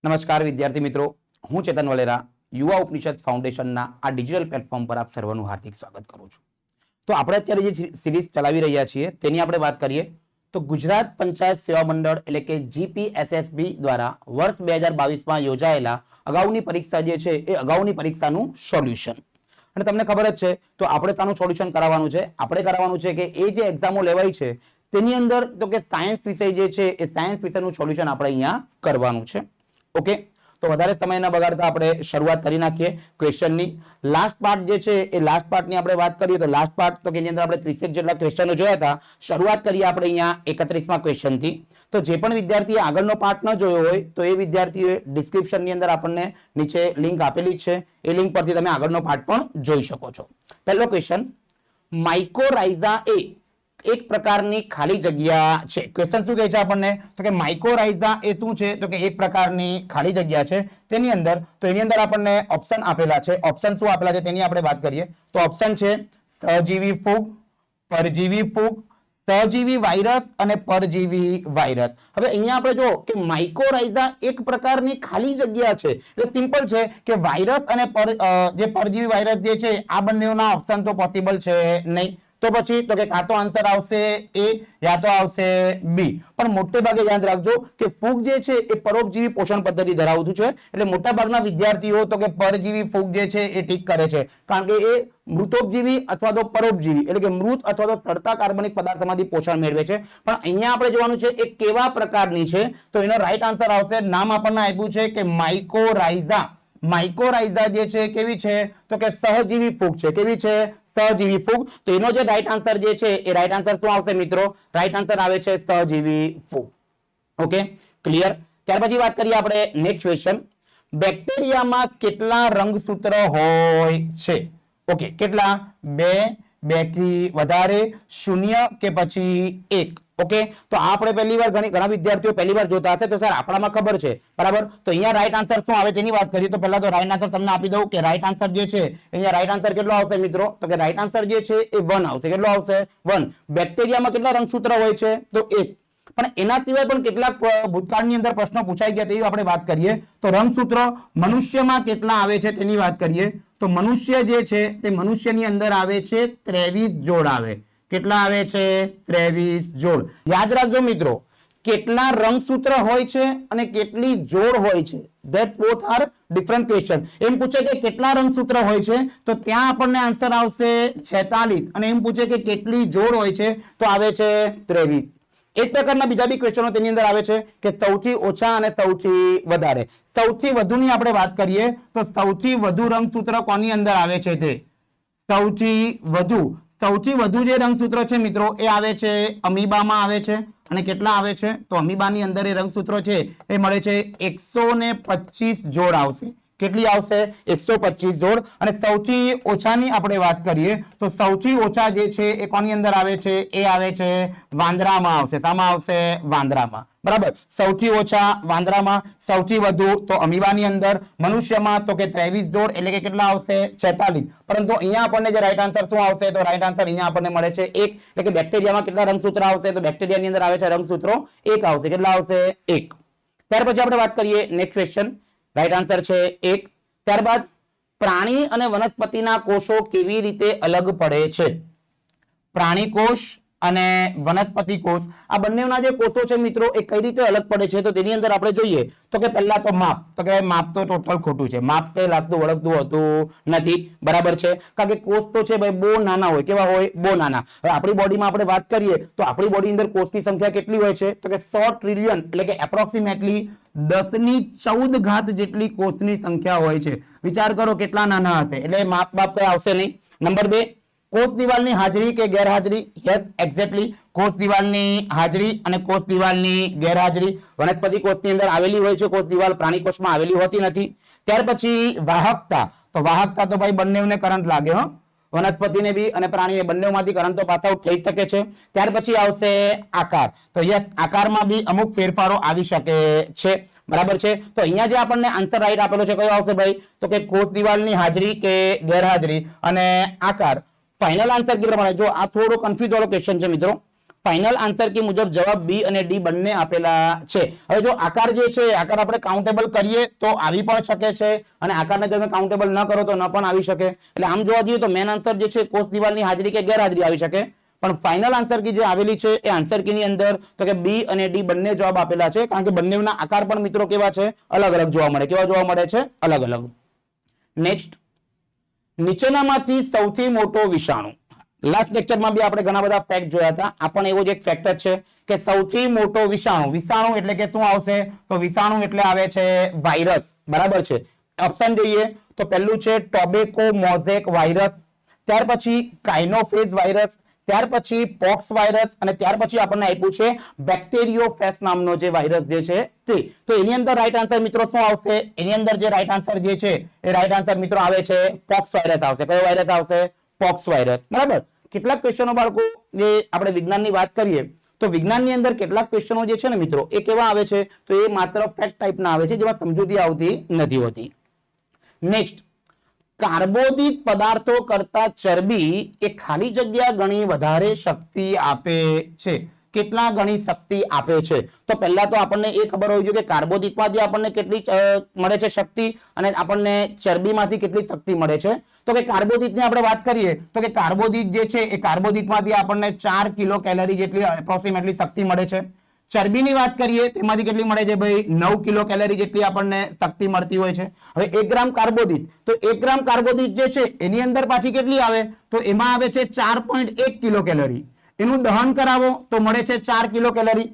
નમસ્કાર વિદ્યાર્થી મિત્રો, હું ચેતન વલેરા યુવા ઉપનિષદ ફાઉન્ડેશનના આ ડિજિટલ પ્લેટફોર્મ પર આપ સર્વનું હાર્દિક સ્વાગત કરું છું. તો આપણે અત્યારે જે સિરીઝ ચલાવી રહ્યા છીએ તેની આપણે વાત કરીએ તો ગુજરાત પંચાયત સેવા મંડળ એટલે કે જીપીએસએસબી દ્વારા વર્ષ 2022માં યોજાયેલા અગાઉની પરીક્ષા જે છે એ અગાઉની પરીક્ષાનું સોલ્યુશન. અને તમને ખબર જ છે તો આપણે તાનું સોલ્યુશન કરાવવાનું છે. આપણે કરાવવાનું છે કે એ જે એક્ઝામો લેવાય છે તેની અંદર તો કે સાયન્સ વિષય જે છે એ સાયન્સ વિષયનું સોલ્યુશન આપણે અહીંયા કરવાનું છે. ઓકે, તો વધારે સમય ન બગાડતા આપણે શરૂઆત કરી નાખીએ ક્વેશ્ચનની. લાસ્ટ પાર્ટ જે છે એ લાસ્ટ પાર્ટની આપણે વાત કરીએ તો લાસ્ટ પાર્ટ તો કે એની અંદર આપણે 30 જેટલા ક્વેશ્ચનો જોયા હતા. શરૂઆત કરીએ આપણે અહીંયા 31મા ક્વેશ્ચનથી. તો જે પણ વિદ્યાર્થીએ આગળનો પાર્ટ ન જોયો હોય તો એ વિદ્યાર્થીએ ડિસ્ક્રિપ્શનની અંદર આપણને નીચે લિંક આપેલી છે, એ લિંક પરથી તમે આગળનો પાર્ટ પણ જોઈ શકો છો. પહેલો ક્વેશ્ચન, માઇકોરાઇઝા એ એક પ્રકારની ખાલી જગ્યા છે. ક્વેશ્ચન શું કહે છે આપણને તો કે માઇકોરાઇઝા એ શું છે તો કે એક પ્રકારની ખાલી જગ્યા છે. તેની અંદર તો એની અંદર આપણને ઓપ્શન આપેલા છે. ઓપ્શન શું આપેલા છે તેની આપણે વાત કરીએ તો ઓપ્શન છે સહજીવી ફૂગ, પરજીવી ફૂગ, સહજીવી વાયરસ અને પરજીવી વાયરસ. હવે અહીંયા આપણે જો કે માઇકોરાઇઝા એક પ્રકારની ખાલી જગ્યા છે એટલે સિમ્પલ છે કે વાયરસ અને જે પરજીવી વાયરસ જે છે આ બંનેના ઓપ્શન તો પોસિબલ છે નહીં. તો પછી તો કે કાં તો આન્સર આવશે એ યા તો આવશે બી. પણ મોટે ભાગે યાદ રાખજો કે ફૂગ જે છે એ પરોપજીવી પોષણ પદ્ધતિ ધરાવતું છે એટલે મોટા ભાગના વિદ્યાર્થીઓ તો કે પરજીવી ફૂગ જે છે એ ઠીક કરે છે કારણ કે એ મૃતોપજીવી અથવા તો પરોપજીવી એટલે કે મૃત અથવા તો સડતા કાર્બનિક પદાર્થમાંથી પોષણ મેળવે છે. પણ અહીંયા આપણે જોવાનું છે એ કેવા પ્રકારની છે તો એનો રાઈટ આન્સર આવશે, નામ આપણને આપ્યું છે કે માઇકોરાઇઝા. માઇકોરાઇઝા જે છે કેવી છે તો કે સહજીવી ફૂગ છે. કેવી છે? સહજીવી ફૂગ. તો એનો જે રાઈટ આન્સર જે છે એ રાઈટ આન્સર શું આવશે મિત્રો? રાઈટ આન્સર આવે છે સહજીવી ફૂગ. Okay, clear. ત્યાર પછી વાત કરીએ આપણે નેક્સ્ટ ક્વેશ્ચન, બેક્ટેરિયામાં કેટલા રંગસૂત્ર હોય છે? ઓકે, કેટલા? 2, 2 થી વધારે, 0 કે પછી 1. ઓકે, તો આપણે પહેલી વાર ઘણા વિદ્યાર્થીઓ પહેલી વાર જોતા હશે તો સર આપણામાં ખબર છે બરાબર. તો અહીંયા રાઈટ આન્સર શું આવે તેની વાત કરીએ તો પહેલા તો રાઈટ આન્સર તમને આપી દઉં કે રાઈટ આન્સર જે છે અહીંયા રાઈટ આન્સર કેટલો આવશે મિત્રો તો કે રાઈટ આન્સર જે છે એ 1 આવશે. કેટલો આવશે? 1. બેક્ટેરિયામાં કેટલા રંગસૂત્ર હોય છે તો 1. પણ એના સિવાય પણ કેટલાક ભૂતકાળની અંદર પ્રશ્નો પૂછાઈ ગયા તેવી આપણે વાત કરીએ તો રંગસૂત્ર મનુષ્યમાં કેટલા આવે છે તેની વાત કરીએ તો મનુષ્ય જે છે તે મનુષ્યની અંદર આવે છે 23 જોડ આવે. કેટલા આવે છે? 23 જોડ. યાદ રાખજો મિત્રો, કેટલા રંગસૂત્ર હોય છે અને કેટલી જોડ હોય છે that's both are different question. એમ પૂછે કે કેટલા રંગસૂત્ર હોય છે તો ત્યાં આપણને આન્સર આવશે 46 અને એમ પૂછે કે કેટલી જોડ હોય છે તો આવે છે 23. એક પ્રકારના બીજા બી ક્વેશ્ચનો તેની અંદર આવે છે કે સૌથી ઓછા અને સૌથી વધારે. સૌથી વધુની આપણે વાત કરીએ તો સૌથી વધુ રંગસૂત્ર કોની અંદર આવે છે? તે સૌથી વધુ જે રંગસૂત્ર છે મિત્રો એ આવે છે અમીબામાં આવે છે. અને કેટલા આવે છે તો અમીબાની અંદર એ રંગસૂત્રો છે એ મળે છે 125 જોડ આવશે. કેટલી આવશે? 125 જોડ. અને સૌથી ઓછાની આપણે વાત કરીએ તો સૌથી ઓછા જે છે એ કોની અંદર આવે છે? એ આવે છે વાંદરામાં આવશે. શામાં આવશે? વાંદરામાં. બરાબર. સૌથી ઓછા વાંદરામાં, સૌથી વધુ તો અમીબાની અંદર, મનુષ્યમાં તો કે 23 જોડ એટલે કે કેટલા આવશે? 46. પરંતુ અહીંયા આપણને જે રાઈટ આન્સર શું આવશે તો રાઈટ આન્સર અહીંયા આપણને મળે છે 1. એટલે કે બેક્ટેરિયામાં કેટલા રંગસૂત્ર આવશે તો બેક્ટેરિયાની અંદર આવે છે રંગસૂત્રો 1 આવશે. કેટલા આવશે? 1. ત્યાર પછી આપણે વાત કરીએ નેક્સ્ટ ક્વેશ્ચન, રાઈટ આન્સર છે 1. ત્યારબાદ પ્રાણી અને વનસ્પતિના કોષો કેવી રીતે અલગ પડે છે? પ્રાણી કોષ અને વનસ્પતિ કોષ આ બંનેના જે કોષો છે મિત્રો એ કઈ રીતે અલગ પડે છે તો તેની અંદર આપણે જોઈએ તો કે પહેલા તો માપ. તો કે માપ તો ટોટલ ખોટું છે. માપ કઈ લાગતું વળગતું હોતું નથી. બરાબર છે. કારણ કે કોષ તો છે ભાઈ બહુ નાના હોય. કેવા હોય? બહુ નાના. હવે આપણી બોડીમાં આપણે વાત કરીએ તો આપણી બોડી અંદર કોષની સંખ્યા કેટલી હોય છે તો કે 100 ટ્રિલિયન એટલે કે એપ્રોક્સિમેટલી 1014 ઘાત જેટલી કોષની સંખ્યા હોય છે. વિચાર કરો કેટલા નાના હશે. એટલે માપ બાપ કઈ આવશે નહીં. નંબર 2, કોષ દિવાલની હાજરી કે ગેરહાજરી? Yes, exactly. કોષ દિવાલની હાજરી અને કોષ દિવાલની ગેરહાજરી. વનસ્પતિ કોષની અંદર આવેલી હોય છે કોષ દિવાલ, પ્રાણી કોષમાં આવેલી હોતી નથી. ત્યાર પછી વાહકતા. તો વાહકતા તો ભાઈ બંનેને કરંટ લાગે હો, વનસ્પતિને બી અને પ્રાણીને બંનેમાંથી કરંટ તો પાસ આઉટ થઈ શકે છે. ત્યાર પછી આવશે આકાર. તો યસ, આકારમાં બી અમુક ફેરફારો આવી શકે છે. બરાબર છે. તો અહીંયા જે આપણને આન્સર રાઈટ આપેલો છે કયો આવશે ભાઈ તો કે કોષ દિવાલની હાજરી કે ગેરહાજરી અને આકાર. ફાઇનલ આન્સર કે પ્રમાણે જો આ થોડો કન્ફ્યુઝ વાળો ક્વેશ્ચન છે મિત્રો. ફાઇનલ આન્સર કી મુજબ જવાબ બી અને ડી બંને આપેલા છે. હવે જો આકાર જે છે આકાર આપણે કાઉન્ટેબલ કરીએ તો આવી પણ શકે છે અને આકારને તમે કાઉન્ટેબલ ન કરો તો ન પણ આવી શકે. એટલે આમ જોવા જઈએ તો મેન આન્સર જે છે કોષ દિવાલની હાજરી કે ગેરહાજરી આવી શકે, પણ ફાઇનલ આન્સર કી જે આવેલી છે એ આન્સર કી ની અંદર તો કે બી અને ડી બંને જવાબ આપેલા છે, કારણ કે બંનેના આકાર પણ મિત્રો કેવા છે, અલગ અલગ જોવા મળે. કેવા જોવા મળે છે? અલગ અલગ. નેક્સ્ટ, નીચેનામાંથી સૌથી મોટો વિષાણુ. લાસ્ટ લેક્ચરમાં બી આપણે ઘણા બધા ફેક્ટ જોયા હતા. આ પણ એવો જ એક ફેક્ટ જ છે કે સૌથી મોટો વિષાણુ. વિષાણુ એટલે કે શું આવશે? તો વિષાણુ એટલે આવે છે વાયરસ. બરાબર છે. ઓપ્શન જોઈએ તો પહેલું છે ટોબેકો મોઝેક વાયરસ, ત્યાર પછી કાઇનોફેજ વાયરસ, ત્યાર પછી પોક્સ વાયરસ અને ત્યાર પછી આપણને આપ્યું છે બેક્ટેરિયોફેસ નામનો જે વાયરસ જે છે તે. તો એની અંદર રાઈટ આન્સર મિત્રો શું આવશે? એની અંદર જે રાઈટ આન્સર જે છે એ રાઈટ આન્સર મિત્રો આવે છે પોક્સ વાયરસ આવશે. કયો વાયરસ આવશે? POX virus. બરાબર. કેટલાક ક્વેશ્ચનો બાળકો જે આપણે વિજ્ઞાનની વાત કરીએ તો વિજ્ઞાનની અંદર કેટલાક ક્વેશ્ચનો જે છે ને મિત્રો એ કેવા આવે છે? તો એ માત્ર ફેક્ટ ટાઈપના આવે છે, જેમાં સમજૂતી આવતી નથી હોતી. નેક્સ્ટ, કાર્બોદિત પદાર્થો કરતા ચરબી એ ખાલી જગ્યા ઘણી વધારે શક્તિ આપે છે. કેટલા ગણી શક્તિ આપે છે? તો પહેલા તો આપણને એ ખબર હોવી જોઈએ કે કાર્બોદિતમાંથી આપણને કેટલી મળે છે શક્તિ અને આપણને ચરબીમાંથી કેટલી શક્તિ મળે છે. તો કે કાર્બોદિતની આપણે વાત કરીએ તો કે કાર્બોદિત જે છે એ કાર્બોદિતમાંથી આપણને 4 કિલો કેલરી જેટલી એપ્રોક્સિમેટલી શક્તિ મળે છે. ચરબીની વાત કરીએ તેમાંથી કેટલી મળે છે ભાઈ? 9 કિલો કેલરી જેટલી આપણને શક્તિ મળતી હોય છે. હવે 1 ગ્રામ કાર્બોદિત, તો 1 ગ્રામ કાર્બોદિત જે છે એની અંદર પાછી કેટલી આવે? તો એમાં આવે છે 4.1 કિલો કેલરી. એનું દહન કરાવો તો મળે છે 4 કિલો કેલરી.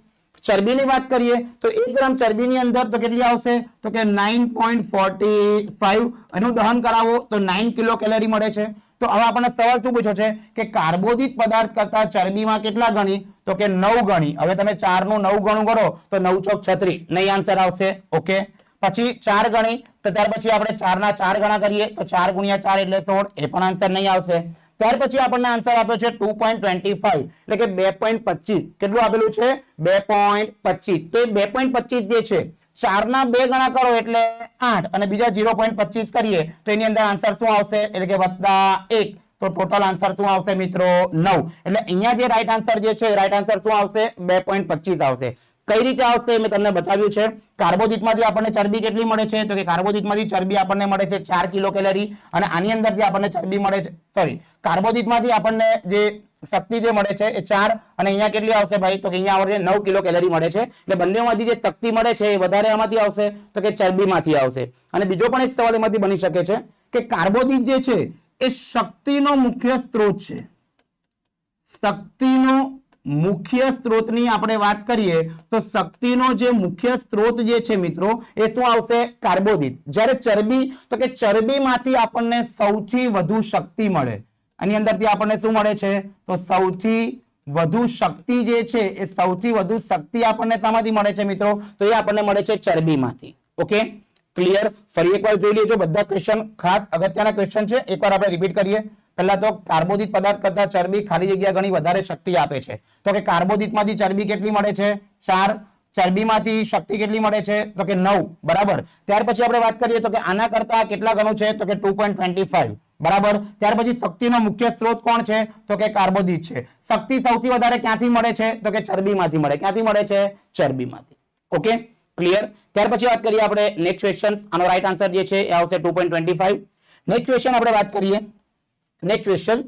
ચરબીની વાત કરીએ તો 1 ગ્રામ ચરબીની અંદર તો કેટલી આવશે? તો કે 9.45. એનું દહન કરાવો તો 9 કિલો કેલરી મળે છે. તો હવે આપણને સવાલ શું પૂછ્યો છે કે કાર્બોદિત પદાર્થ કરતા ચરબીમાં કેટલા ગણી? તો કે 9 ગણી. હવે તમે 4 નું 9 ગણું કરો તો 9 ચોક 36, નહીં આન્સર આવશે. ઓકે. પછી 4 ગણી તો ત્યાર પછી આપણે 4 ના 4 ગણા કરીએ તો 4 ગુણ્યા 4 એટલે 16, એ પણ આન્સર નહીં આવશે. ત્યાર પછી આપણને આન્સર આપ્યો છે 2.25 એટલે કે 2.25. કેટલું આપેલું છે? 2.25. તો એ 2.25 જે છે 4 ના 2 ગણા કરો એટલે 8 અને બીજા 0.25 કરીએ તો એની અંદર આન્સર શું આવશે? એટલે કે +1. તો ટોટલ આન્સર શું આવશે મિત્રો? 9. એટલે અહીંયા જે રાઈટ આન્સર જે છે રાઈટ આન્સર શું આવશે? 2.25 આવશે. કઈ રીતે આવશે મેં તમને બતાવ્યું છે. કાર્બોદિતમાંથી આપણને ચરબી કેટલી મળે છે? તો કે કાર્બોદિતમાંથી ચરબી આપણને મળે છે 4 કિલો કેલરી અને આની અંદર જે આપણને ચરબી મળે છે, સોરી, કાર્બોદિતમાંથી આપણને જે શક્તિ જે મળે છે એ 4 અને અહીંયા કેટલી આવશે ભાઈ? તો કે અહીંયા આવશે 9 કિલો કેલરી મળે છે. એટલે બંનેમાંથી જે શક્તિ મળે છે એ વધારે આમાંથી આવશે તો કે ચરબીમાંથી આવશે. અને બીજો પણ એક સવાલ એમાંથી બની શકે છે કે કાર્બોદિત જે છે એ શક્તિનો મુખ્ય સ્ત્રોત છે. શક્તિનો મુખ્ય સ્ત્રોતની આપણે વાત કરીએ તો શક્તિનો જે મુખ્ય સ્ત્રોત જે છે મિત્રો એ શું આવશે? કાર્બોદિત. જ્યારે ચરબી, તો કે ચરબીમાંથી આપણને સૌથી વધુ શક્તિ મળે. આની અંદરથી આપણને શું મળે છે? તો સૌથી વધુ શક્તિ જે છે એ સૌથી વધુ શક્તિ આપણને શામાંથી મળે છે મિત્રો? તો એ આપણને મળે છે ચરબીમાંથી. Okay, clear? ફરી એકવાર જોઈ લેજો. બધા ક્વેશ્ચન ખાસ અગત્યના ક્વેશ્ચન છે. એકવાર આપણે રિપીટ કરીએ. પહેલા તો કાર્બોદિત પદાર્થ કરતા ચરબી ખાલી જગ્યા ઘણી વધારે શક્તિ આપે છે. તો કે કાર્બોદિતમાંથી ચરબી કેટલી મળે છે? 4. ચરબીમાંથી શક્તિ કેટલી મળે છે? તો કે 9. બરાબર. ત્યાર પછી આપણે વાત કરીએ તો કે આના કરતા કેટલા ગણું છે? તો કે 2.25. બરાબર. ત્યાર પછી શક્તિનો મુખ્ય સ્ત્રોત કોણ છે? તો કે કાર્બોદિત છે. શક્તિ સૌથી વધારે ક્યાંથી મળે છે? તો કે ચરબીમાંથી મળે. ક્યાંથી મળે છે? ચરબીમાંથી. Okay, clear? ત્યાર પછી વાત કરીએ આપણે નેક્સ્ટ ક્વેશ્ચન. આનો રાઈટ આન્સર જે છે એ આવશે 2.25. નેક્સ્ટ ક્વેશ્ચન આપણે વાત કરીએ. નેક્સ્ટ ક્વેશ્ચન,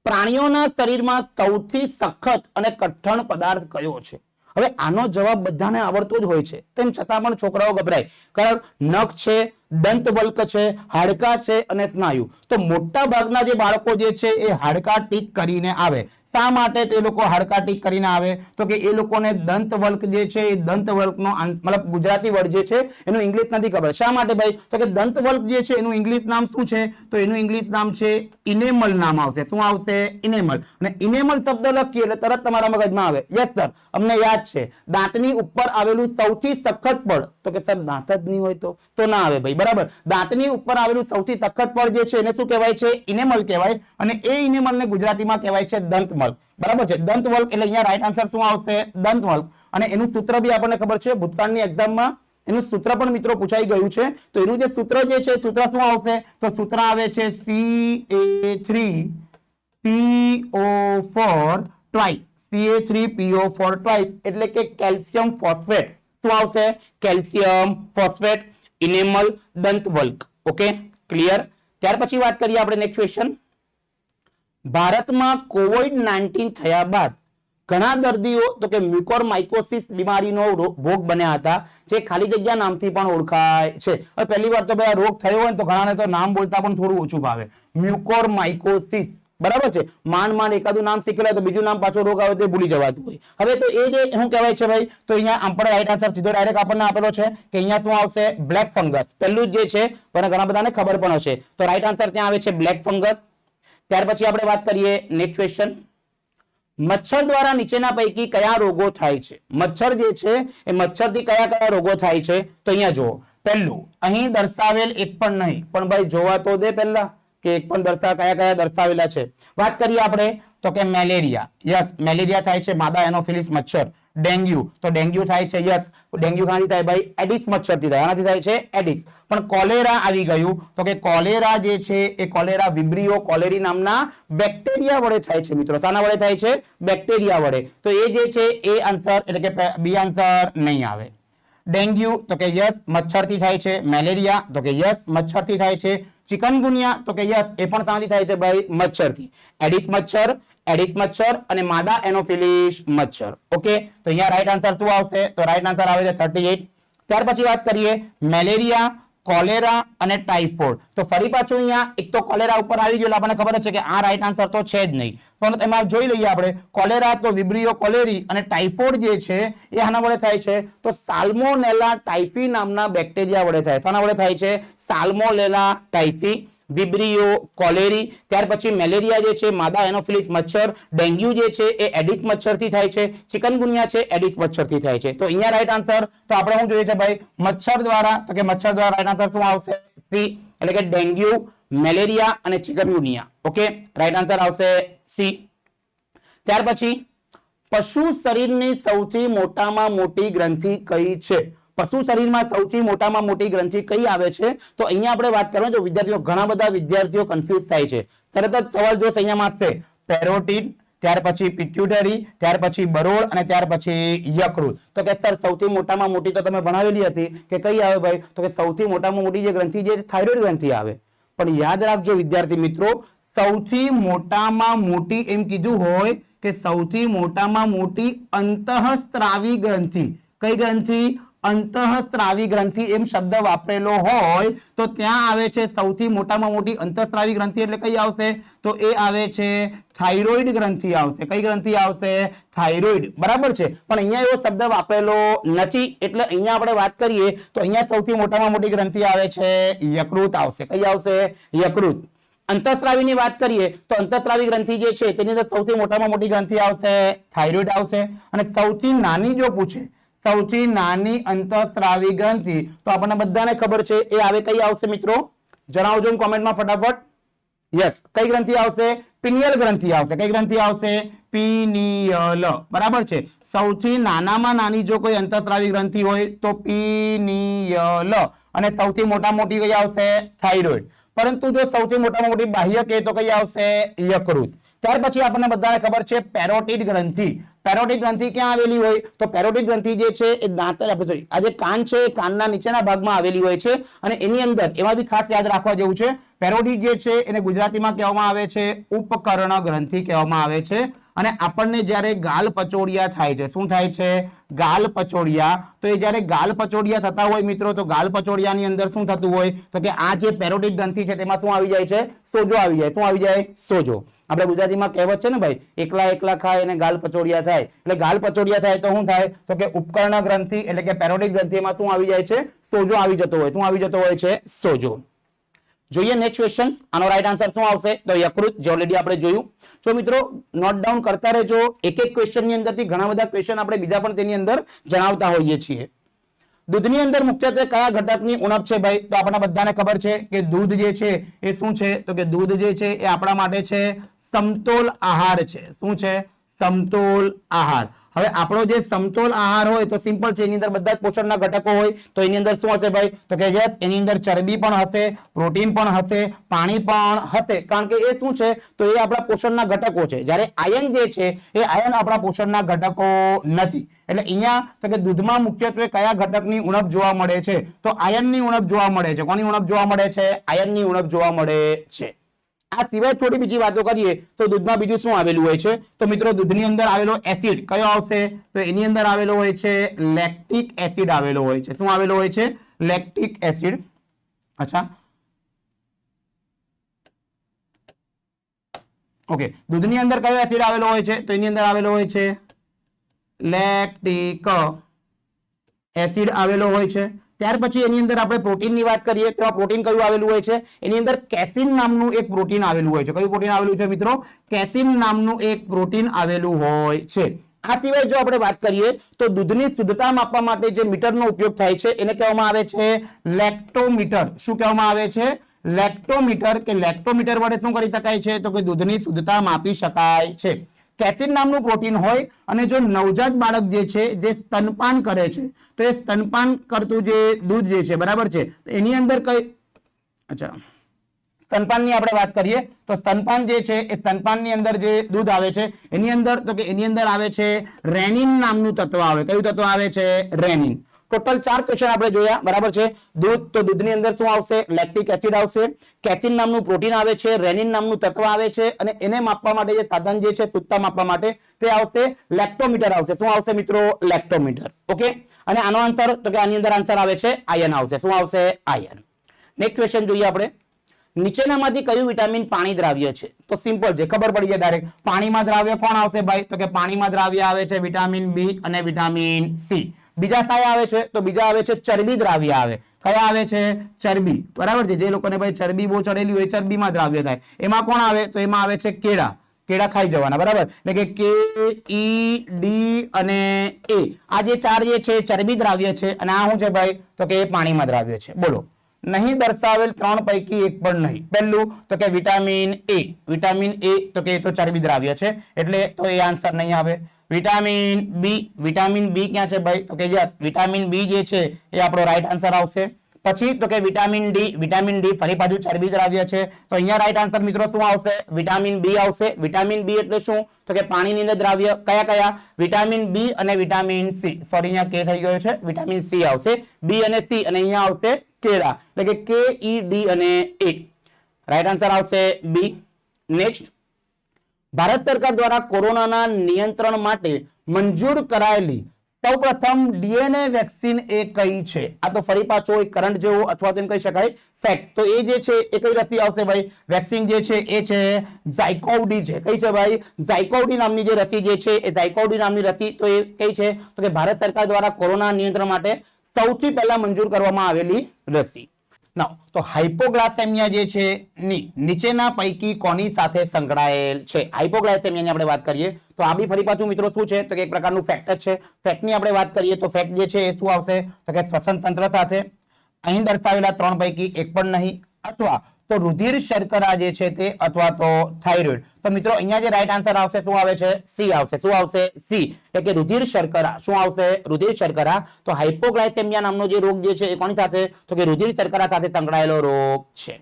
પ્રાણીઓના શરીરમાં સૌથી સખત અને કઠણ પદાર્થ કયો છે? હવે આનો જવાબ બધાને આવડતો જ હોય છે, તેમ છતાં પણ છોકરાઓ ગભરાય. કારણ નખ છે, દંતવલ્ક છે, હાડકા છે અને સ્નાયુ. તો મોટા ભાગના જે બાળકો જે છે એ હાડકા ટીક કરીને આવે. શા માટે તે લોકો હાડકા ટીક કરીને આવે? તો કે એ લોકોને દંતવલ્ક જે છે એ દંતવલ્કનો મતલબ ગુજરાતી વર્ડ જે છે એનું ઇંગ્લિશ નથી ખબર. શા માટે ભાઈ? તો કે દંતવલ્ક જે છે એનું ઇંગ્લિશ નામ શું છે? તો એનું ઇંગ્લિશ નામ છે ઇનેમલ નામ આવશે. શું આવશે? ઇનેમલ. અને ઇનેમલ શબ્દ લખીએ એટલે તરત તમારા મગજમાં આવે, યસ સર અમને યાદ છે, દાંતની ઉપર આવેલું સૌથી સખત પડ. તો કે સર દાંત જ નહીં હોય તો ના આવે ભાઈ. બરાબર. દાંતની ઉપર આવેલું સૌથી સખત પડ જે છે એને શું કહેવાય છે? ઇનેમલ કહેવાય. અને એ ઇનેમલને ગુજરાતીમાં કહેવાય છે દંતવલ્ક. બરાબર છે. દંતવલ્ક એટલે અહીંયા રાઈટ આન્સર શું આવશે? દંતવલ્ક. અને એનું સૂત્ર બી આપણને ખબર છે, ભૂતકાળની એક્ઝામમાં એનું સૂત્ર પણ મિત્રો પૂછાઈ ગયું છે. તો એનું જે સૂત્ર જે છે સૂત્ર શું આવશે? તો સૂત્ર આવે છે CA3PO4 ટ્વાઇસ. CH3PO4 ટ્વાઇસ એટલે કે કેલ્શિયમ ફોસ્ફેટ. શું આવશે? કેલ્શિયમ ફોસ્ફેટ, ઇનેમલ દંતવલ્ક. Okay, clear. ત્યાર પછી વાત કરીએ આપણે નેક્સ્ટ ક્વેશ્ચન. ભારતમાં COVID-19 થયા બાદ ઘણા દર્દીઓ તો કે મ્યુકોરમાઇકોસિસ બીમારીનો ભોગ બન્યા હતા, જે ખાલી જગ્યા નામથી પણ ઓળખાય છે. હવે પહેલી વાર તો ભાઈ આ રોગ થયો હોય ને તો ઘણાને તો નામ બોલતા પણ થોડું ઓછું ભાવે. મ્યુકોરમાઇકોસિસ, બરાબર છે. માંડ એકાદું નામ શીખેલા તો બીજું નામ પાછો રોગ આવે તો ભૂલી જવાતું હોય. હવે તો એ જે શું કહેવાય છે ભાઈ, તો અહીંયા આપણે રાઈટ આન્સર સીધો ડાયરેક્ટ આપણને આપેલો છે કે અહીંયા શું આવશે? Black fungus. પહેલું જ જે છે પણ ઘણા બધાને ખબર પણ હશે, તો રાઈટ આન્સર ત્યાં આવે છે બ્લેક ફંગસ. ત્યાર પછી આપણે વાત કરીએ નેક્સ્ટ ક્વેશ્ચન. મચ્છર દ્વારા નીચેના પૈકી કયા રોગો થાય છે? મચ્છર જે છે એ મચ્છરથી કયા કયા રોગો થાય છે? તો અહીંયા જુઓ, પહેલું અહીં દર્શાવેલ એક પણ નહીં, પણ ભાઈ જોવા તો દે પહેલા કે એક પણ કયા કયા દર્શાવેલા છે. વાત કરીએ આપણે તો કે મેલેરિયા. યસ, મેલેરિયા થાય છે માદા એનોફિલિસ મચ્છર. ડેન્ગ્યુ, તો ડેન્ગ્યુ થાય છે. યસ, ડેન્ગ્યુ ક્યાંથી થાય ભાઈ? એડિસ મચ્છરથી થાય. આનાથી થાય છે એડિસ. પણ કોલેરા આવી ગયું તો કે કોલેરા જે છે એ કોલેરા વિબ્રિયો કોલેરી નામના બેક્ટેરિયા વડે થાય છે મિત્રો. શાના વડે થાય છે? બેક્ટેરિયા વડે. તો એ જે છે એ આન્સર એટલે કે બી આન્સર નહીં આવે. ડેન્ગ્યુ તો કે યસ મચ્છરથી થાય છે. મેલેરિયા તો કે યસ મચ્છરથી થાય છે. ચિકનગુનિયા તો કે યસ એ પણ શાથી થાય છે ભાઈ? મચ્છરથી. એડિસ મચ્છર અને માદા એનોફિલિસ મચ્છર. ઓકે, તો અહીંયા રાઈટ આન્સર શું આવશે? તો રાઈટ આન્સર આવે છે 38. ત્યાર પછી વાત કરીએ મેલેરિયા, કોલેરા અને ટાઇફોઇડ. તો ફરી પાછું અહીંયા એક તો કોલેરા ઉપર આવી ગયું, આપણને ખબર છે કે આ રાઈટ આન્સર તો છે જ નહીં, પણ એમાં જોઈ લઈએ આપણે. કોલેરા તો વિબ્રિયો કોલેરી અને ટાઇફોઇડ જે છે એ આના વડે થાય છે તો સાલ્મોનેલા ટાઇફી નામના બેક્ટેરિયા વડે થાય. શાના વડે થાય છે? Salmonella typhi, વિબ્રિયો કોલેરી. ત્યાર પછી મેલેરિયા જે છે માદા એનોફિલિસ મચ્છર. ડેન્ગ્યુ જે છે એ એડિસ મચ્છરથી થાય છે. ચિકનગુનિયા છે એડિસ મચ્છરથી થાય છે. તો અહીંયા રાઈટ આન્સર તો આપણે શું જોઈએ છે ભાઈ? મચ્છર દ્વારા. તો કે મચ્છર દ્વારા રાઈટ આન્સર શું આવશે? સી, એટલે કે ડેન્ગ્યુ, મેલેરિયા અને ચિકનગુનિયા. ઓકે, રાઈટ આન્સર આવશે સી. ત્યાર પછી પશુ શરીરની સૌથી મોટામાં મોટી ગ્રંથિ કઈ છે? પશુ શરીરમાં સૌથી મોટામાં મોટી ગ્રંથિ કઈ આવે છે? તો અહીંયા આપણે વાત કરવાની, જો વિદ્યાર્થીઓ ઘણા બધા વિદ્યાર્થીઓ કન્ફ્યુઝ થાય છે. તરત જ સવાલ જો અહીંયા મારશે પેરોટિડ, ત્યાર પછી પિટ્યુટરી, ત્યાર પછી બરોળ અને ત્યાર પછી યકૃત. તો કે સર સૌથી મોટામાં મોટી તો તમે ભણાવેલી હતી કે કઈ આવે ભાઈ? તો કે સૌથી મોટામાં મોટી જે ગ્રંથિ જે થાઇરોઇડ ગ્રંથિ આવે. પણ યાદ રાખજો વિદ્યાર્થી મિત્રો, સૌથી મોટામાં મોટી એમ કીધું હોય કે સૌથી મોટામાં મોટી અંતઃસ્ત્રાવી ગ્રંથિ. કઈ ગ્રંથિ? અંતઃસ્ત્રાવી ગ્રંથિ એમ શબ્દ વાપરેલો હોય તો ત્યાં આવે છે સૌથી મોટામાં મોટી અંતઃસ્ત્રાવી ગ્રંથિ. એટલે કઈ આવશે? તો એ આવે છે થાઇરોઇડ ગ્રંથિ આવશે. કઈ ગ્રંથિ આવશે? થાઇરોઇડ. બરાબર છે, પણ અહીંયા એવો શબ્દ વાપરેલો નથી, એટલે અહીંયા આપણે વાત કરીએ તો અહીંયા સૌથી મોટામાં મોટી ગ્રંથિ આવે છે યકૃત આવશે. કઈ આવશે? યકૃત. અંતઃસ્ત્રાવીની વાત કરીએ તો અંતઃસ્ત્રાવી ગ્રંથિ જે છે તેની અંદર સૌથી મોટામાં મોટી ગ્રંથિ આવશે થાઇરોઇડ આવશે. અને સૌથી નાની જો પૂછે, સૌથી નાની અંતઃસ્ત્રાવી ગ્રંથિ તો આપણને બધાને ખબર છે એ આવે. કઈ આવશે મિત્રો? જણાવજો કોમેન્ટમાં ફટાફટ. યસ, કઈ ગ્રંથિ આવશે? પિનિયલ ગ્રંથિ આવશે. કઈ ગ્રંથિ આવશે? પિનિયલ. બરાબર છે. સૌથી નાનામાં નાની જો કોઈ અંતઃસ્ત્રાવી ગ્રંથિ હોય તો પિનિયલ. અને સૌથી મોટા મોટી કઈ આવશે? થાઇરોઇડ. પરંતુ જો સૌથી મોટામાં મોટી બાહ્ય કે તો કઈ આવશે? યકૃત. ત્યાર પછી આપણને બધાને ખબર છે પેરોટિડ ગ્રંથિ. પેરોટિડ ગ્રંથિ ક્યાં આવેલી હોય? તો પેરોટિડ ગ્રંથિ જે છે એ દાંત સોરી આ જે કાન છે એ કાનના નીચેના ભાગમાં આવેલી હોય છે. અને એની અંદર એમાં બી ખાસ યાદ રાખવા જેવું છે, પેરોટિડ જે છે એને ગુજરાતીમાં કહેવામાં આવે છે ઉપકર્ણ ગ્રંથિ કહેવામાં આવે છે. અને આપણને જ્યારે ગાલ પચોડિયા થાય છે, શું થાય છે? ગાલ પચોડિયા. તો એ જ્યારે ગાલ પચોડિયા થતા હોય મિત્રો, તો ગાલ પચોડિયાની અંદર શું થતું હોય? તો કે આ જે પેરોટિડ ગ્રંથિ છે તેમાં શું આવી જાય છે? સોજો આવી જાય. શું આવી જાય? સોજો. આપણે ગુજરાતીમાં કહેવત છે ને ભાઈ, એકલા એકલા ખાય અને ગાલ પચોડિયા થાય. એટલે ગાલ પચોડિયા થાય તો શું થાય? તો કે ઉપકર્ણ ગ્રંથિ એટલે કે પેરોટિડ ગ્રંથિમાં શું આવી જાય છે? સોજો આવી જતો હોય. શું આવી જતો હોય છે? સોજો. જોઈએ નેક્સ્ટ ક્વેશ્ચન. આનો રાઈટ આન્સર શું આવશે? તો યકૃત, જે ઓલરેડી આપણે જોયું. જો મિત્રો નોટ ડાઉન કરતા રહેજો. એક એક ક્વેશ્ચન ની અંદરથી ઘણા બધા ક્વેશ્ચન આપણે બીજા પણ તેની અંદર જણાવતા હોઈએ છીએ. દૂધની અંદર મુખ્યત્વે કયા ઘટકની ઉણપ છે ભાઈ? તો આપણને બધાને ખબર છે કે દૂધ જે છે એ શું છે? તો કે દૂધ જે છે એ આપણા માટે છે સમતોલ આહાર છે. શું છે? સમતોલ આહાર. હવે આપણો જે સમતોલ આહાર હોય તો સિમ્પલ છે, એની અંદર બધા જ પોષણના ઘટકો હોય, તો એની અંદર શું હશે ભાઈ? તો કે યસ, એની અંદર ચરબી પણ હશે, પ્રોટીન પણ હશે, પાણી પણ હશે, કારણ કે એ શું છે? તો એ આપણા પોષણના ઘટકો છે. જ્યારે આયન જે છે એ આયન આપણા પોષણના ઘટકો નથી. એટલે અહીંયા તો કે દૂધમાં મુખ્યત્વે કયા ઘટકની ઉણપ જોવા મળે છે? તો આયનની ઉણપ જોવા મળે છે. કોની ઉણપ જોવા મળે છે? આયનની ઉણપ જોવા મળે છે. આ સિવાય થોડી બીજી વાતો કરીએ તો દૂધમાં બીજું શું આવેલું હોય છે? તો મિત્રો દૂધની અંદર આવેલો એસિડ કયો આવશે? તો એની અંદર આવેલો હોય છે લેક્ટિક એસિડ આવેલો હોય છે. શું આવેલો હોય છે? Lactic acid. અચ્છા, ઓકે, દૂધની અંદર કયો એસિડ આવેલો હોય છે? તો એની અંદર આવેલો હોય છે લેક્ટિક એસિડ આવેલો હોય છે. ત્યાર પછી એની અંદર આપણે પ્રોટીનની વાત કરીએ તો પ્રોટીન કયું આવેલું હોય છે? એની અંદર કેસીન નામનું એક પ્રોટીન આવેલું હોય છે. કયું પ્રોટીન આવેલું છે મિત્રો? કેસીન નામનું એક પ્રોટીન આવેલું હોય છે. આ સિવાય જો આપણે વાત કરીએ તો દૂધની શુદ્ધતા માપવા માટે જે મીટરનો ઉપયોગ થાય છે એને કહેવામાં આવે છે લેક્ટોમીટર. શું કહેવામાં આવે છે? લેક્ટોમીટર. કે લેક્ટોમીટર વડે શું કરી શકાય છે? તો કે દૂધની શુદ્ધતા માપી શકાય છે. કેસીન નામનું પ્રોટીન હોય અને જો નવજાત બાળક જે છે જે સ્તનપાન કરે છે તો એ સ્તનપાન કરતું જે દૂધ જે છે, બરાબર છે, એની અંદર કઈ, અચ્છા, સ્તનપાનની આપણે વાત કરીએ તો સ્તનપાન જે છે એ સ્તનપાનની અંદર જે દૂધ આવે છે એની અંદર તો કે એની અંદર આવે છે રેનિન નામનું તત્વ આવે. કયું તત્વ આવે છે? રેનિન. ટોટલ 4 ક્વેશ્ચન આપણે જોયા, બરાબર છે. દૂધ, તો દૂધની અંદર શું આવશે? લેક્ટિક એસિડ આવશે, કેસીન નામનું પ્રોટીન આવે છે, રેનિન નામનું તત્વ આવે છે, અને એને માપવા માટે જે સાધન જે છે શુદ્ધતા માપવા માટે તે આવશે લેક્ટોમીટર આવશે. શું આવશે મિત્રો? લેક્ટોમીટર. ઓકે, અને આનો આન્સર તો કે આની અંદર આન્સર આવે છે આયન આવશે. શું આવશે? આયન. નેક્સ્ટ ક્વેશ્ચન જોઈએ આપણે. નીચેનામાંથી કયું વિટામિન પાણી દ્રાવ્ય છે? તો સિમ્પલ છે, ખબર પડી જાય ડાયરેક્ટ. પાણીમાં દ્રાવ્ય કોણ આવશે ભાઈ? તો કે પાણીમાં દ્રાવ્ય આવે છે વિટામિન બી અને વિટામિન સી. બીજા કયા આવે છે? તો બીજા આવે છે ચરબી દ્રાવ્ય આવે. કયા આવે છે? ચરબી. બરાબર છે. જે લોકોને ભાઈ ચરબી બહુ ચડેલી હોય ચરબીમાં દ્રાવ્ય થાય. એમાં કોણ આવે? તો એમાં આવે છે કેળા. કેળા ખાઈ જવાના, બરાબર. એટલે કે કે, ઈ, ડી અને એ, આ જે 4 જે છે ચરબી દ્રાવ્ય છે, અને આ શું છે ભાઈ? તો કે પાણીમાં દ્રાવ્ય છે. બોલો, નહીં દર્શાવેલ 3 પૈકી એક પણ નહીં. પહેલું તો કે વિટામિન એ. વિટામિન એ તો કે એ તો ચરબી દ્રાવ્ય છે, એટલે તો એ આન્સર નહીં આવે. Vitamin B. વિટામિન બી ક્યાં છે ભાઈ? તો કે યસ, વિટામિન બી જે છે એ આપણો રાઈટ આન્સર આવશે. પછી તો કે વિટામિન ડી. વિટામિન ડી ફરી પાછું ચરબી દ્રાવ્ય છે, તો અહીંયા રાઈટ આન્સર મિત્રો શું આવશે? વિટામિન બી આવશે. વિટામિન બી એટલે શું? તો કે પાણીની અંદર દ્રાવ્ય. કયા કયા? વિટામિન બી અને વિટામિન સી. સોરી, અહીંયા કે થઈ ગયો છે, વિટામિન સી આવશે. બી અને સી, અને અહીંયા આવશે કેળા. એટલે કે કે, ઈ, ડી અને એ. રાઈટ આન્સર આવશે બી. નેક્સ્ટ, ભારત સરકાર દ્વારા કોરોનાના નિયંત્રણ માટે મંજૂર કરાયેલી સૌપ્રથમ ડીએનએ વેક્સિન એ કઈ છે? આ તો ફરી પાછો એક કરંટ જેવો અથવા તો એમ કહી શકાય ફેક્ટ. તો એ જે છે એ કઈ રસી આવશે ભાઈ? વેક્સિન જે છે એ છે ઝાયકોવ-ડી છે. કઈ છે ભાઈ? ઝાયકોવ-ડી નામની જે રસી જે છે એ ઝાયકોવ-ડી નામની રસી તો એ કઈ છે? તો કે ભારત સરકાર દ્વારા કોરોના નિયંત્રણ માટે સૌથી પહેલા મંજૂર કરવામાં આવેલી રસી. નાઉ, તો હાઇપોગ્લાસેમિયા જે છે નીચેના પૈકી કોની સાથે સંકળાયેલ છે? હાઇપોગ્લાસેમિયાની આપણે વાત કરીએ તો આ બી ફરી પાછું મિત્રો શું છે? તો કે એક પ્રકારનું ફેક્ટ જ છે. ફેક્ટની આપણે વાત કરીએ તો ફેક્ટ જે છે એ શું આવશે? તો કે શ્વસન તંત્ર સાથે. અહીં દર્શાવેલા 3 પૈકી એક પણ નહીં, અથવા તો રુધિર શર્કરા જે છે તે, અથવા તો થાઇરોઇડ. તો મિત્રો અહીંયા જે રાઈટ આન્સર આવશે શું આવે છે? સી આવશે. શું આવશે? સી. એટલે કે રુધિર શર્કરા. શું આવશે? રુધિર શર્કરા. તો હાઇપોગ્લાયસેમિયા નામનો જે રોગ જે છે એ કોની સાથે? તો કે રુધિર શર્કરા સાથે સંકળાયેલો રોગ છે.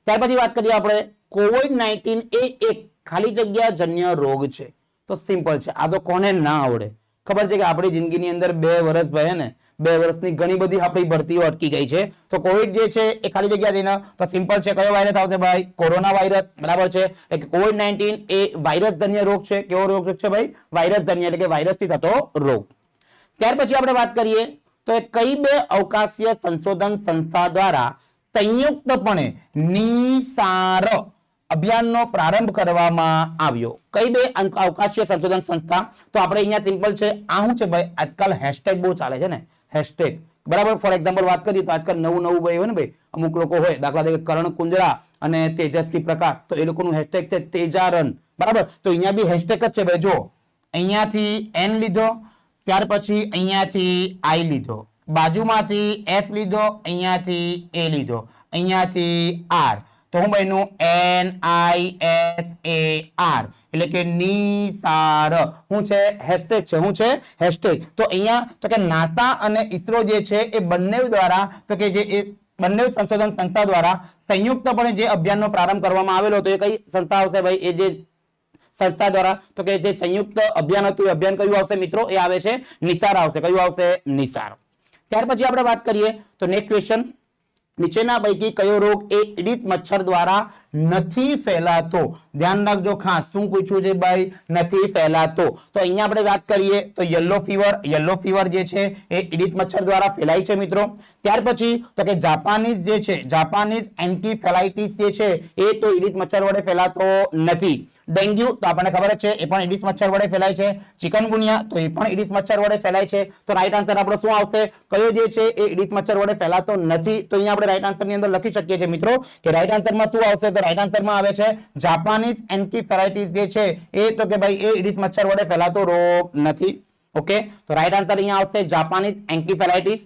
ત્યાર પછી વાત કરીએ આપણે કોવિડ-19 એ એક ખાલી જગ્યા જન્ય રોગ છે. તો સિમ્પલ છે, આ તો કોને ના આવડે? ખબર છે કે આપણી જિંદગીની અંદર 2 વર્ષ ભાઈ ને 2 વર્ષની ઘણી બધી આપણી ભરતીઓ અટકી ગઈ છે. તો કોવિડ જે છે એ ખાલી જગ્યા જઈને, તો સિમ્પલ છે, કયો વાયરસ આવશે ભાઈ? Corona virus. બરાબર છે. એટલે કે કોવિડ-19 એ વાયરસ જન્ય રોગ છે. કેવો રોગ છે ભાઈ? વાયરસ જન્ય, એટલે કે વાયરસથી થતો રોગ. ત્યાર પછી આપણે વાત કરીએ તો એ કઈ 2 અવકાશીય સંશોધન સંસ્થા દ્વારા સંયુક્તપણે નિસાર અભિયાનનો પ્રારંભ કરવામાં આવ્યો? કઈ 2 અવકાશીય સંશોધન સંસ્થા? તો આપણે અહીંયા સિમ્પલ છે, આ શું છે ભાઈ? આજકાલ હેશટેગ બહુ ચાલે છે ને, હેશટેગ. બરાબર. ફોર એક્ઝામ્પલ વાત કરીએ તો આજકાલ નવું ભાઈ હોય ને ભાઈ, અમુક લોકો હોય, દાખલા તરીકે કરણ કુંજરા અને તેજસ્વી પ્રકાશ, તો એ લોકોનું હેશટેગ છે તેજારન. બરાબર. તો અહીંયા બી હેશટેગ જ છે ભાઈ. જો અહીંયાથી એન લીધો, ત્યાર પછી અહીંયાથી આઈ લીધો, બાજુમાંથી એસ લીધો, અહીંયાથી એ લીધો, અહીંયાથી આર, તો તો હું બન્યું NISAR એટલે કે નિસાર. શું છે? હેશટેગ છે. શું છે? હેશટેગ. તો અહીંયા તો કે નાસા અને ઇસરો જે છે એ બંને દ્વારા તો કે જે બંને સંશોધન સંસ્થા દ્વારા સંયુક્તપણે જે અભિયાનનો પ્રારંભ કરવામાં આવેલો હતો એ કઈ સંસ્થા આવશે ભાઈ? એ જે સંસ્થા દ્વારા તો કે જે સંયુક્ત અભિયાન હતું એ અભિયાન કયું આવશે મિત્રો? એ આવે છે નિસાર આવશે. કયું આવશે? નિસાર. ત્યાર પછી આપણે વાત કરીએ તો નેક્સ્ટ ક્વેશ્ચન, નીચેના પૈકી કયો રોગ એ એડિસ મચ્છર દ્વારા નથી ફેલાતો? ધ્યાન રાખજો ખાસ, શું પૂછ્યું છે ભાઈ? નથી ફેલાતો. તો અહીંયા આપણે વાત કરીએ તો યલો ફીવર. યલો ફીવર જે છે એ એડિસ મચ્છર દ્વારા ફેલાય છે મિત્રો. ત્યાર પછી તો કે જાપાનીઝ જે છે, જાપાનીઝ એન્કેફેલાઇટિસ જે છે એ તો એડિસ મચ્છર વડે ફેલાતો નથી. ડેન્ગ્યુ તો આપણને ખબર જ છે એ પણ એડિસ મચ્છર વડે ફેલાય છે. ચિકનગુનિયા તો એ પણ એડિસ મચ્છર વડે ફેલાય છે. તો રાઈટ આન્સર આપણો શું આવશે? કયો જે છે એ એડિસ મચ્છર વડે ફેલાતો નથી. તો અહીંયા આપણે રાઈટ આન્સર ની અંદર લખી શકીએ છીએ મિત્રો કે રાઈટ આન્સરમાં શું આવશે? તો રાઈટ આન્સરમાં આવે છે જાપાનીઝ એન્કેફેલાઇટિસ જે છે એ તો કે ભાઈ એ એડિસ મચ્છર વડે ફેલાતો રોગ નથી. ઓકે, તો રાઈટ આન્સર અહીંયા આવશે જાપાનીઝ એન્કેફેલાઇટિસ.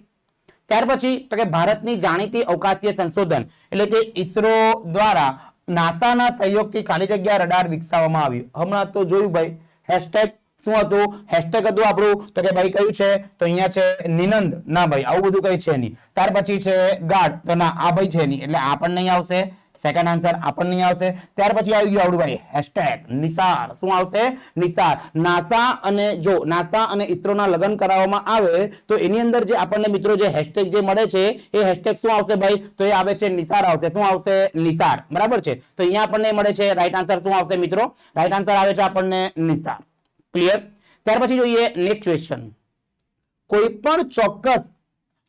ત્યાર પછી તો કે ભારતની જાણીતી અવકાશીય સંશોધન એટલે કે ઇસરો દ્વારા નાસાના સહયોગથી ખાલી જગ્યા રડાર વિકસાવવામાં આવ્યું. હમણાં તો જોયું ભાઈ હેશટેગ શું હતું? હેશટેગ હતું આપણું તો કે ભાઈ કયું છે? તો અહીંયા છે નિનંદ. ના ભાઈ આવું બધું કઈ છે નહીં. ત્યાર પછી છે ગાઢ. તો ના આ ભાઈ છે નહીં એટલે આ પણ નહીં આવશે. સેકન્ડ આન્સર આ પણ નહીં આવશે. ત્યાર પછી આવી ગયું આવડું ભાઈ હેશટેગ નિસાર. શું આવશે? નિસાર. નાસા અને જો નાસા અને ઇસરોના લગ્ન કરાવવામાં આવે તો એની અંદર જે આપણને મિત્રો જે હેશટેગ જે મળે છે એ હેશટેગ શું આવશે ભાઈ? તો એ આવે છે નિસાર આવશે. શું આવશે? નિસાર. બરાબર છે. તો અહીંયા આપણને મળે છે રાઈટ આન્સર શું આવશે મિત્રો? રાઈટ આન્સર આવે છે આપણને નિસાર. ક્લિયર? ત્યાર પછી જોઈએ નેક્સ્ટ ક્વેશ્ચન, કોઈ પણ ચોક્કસ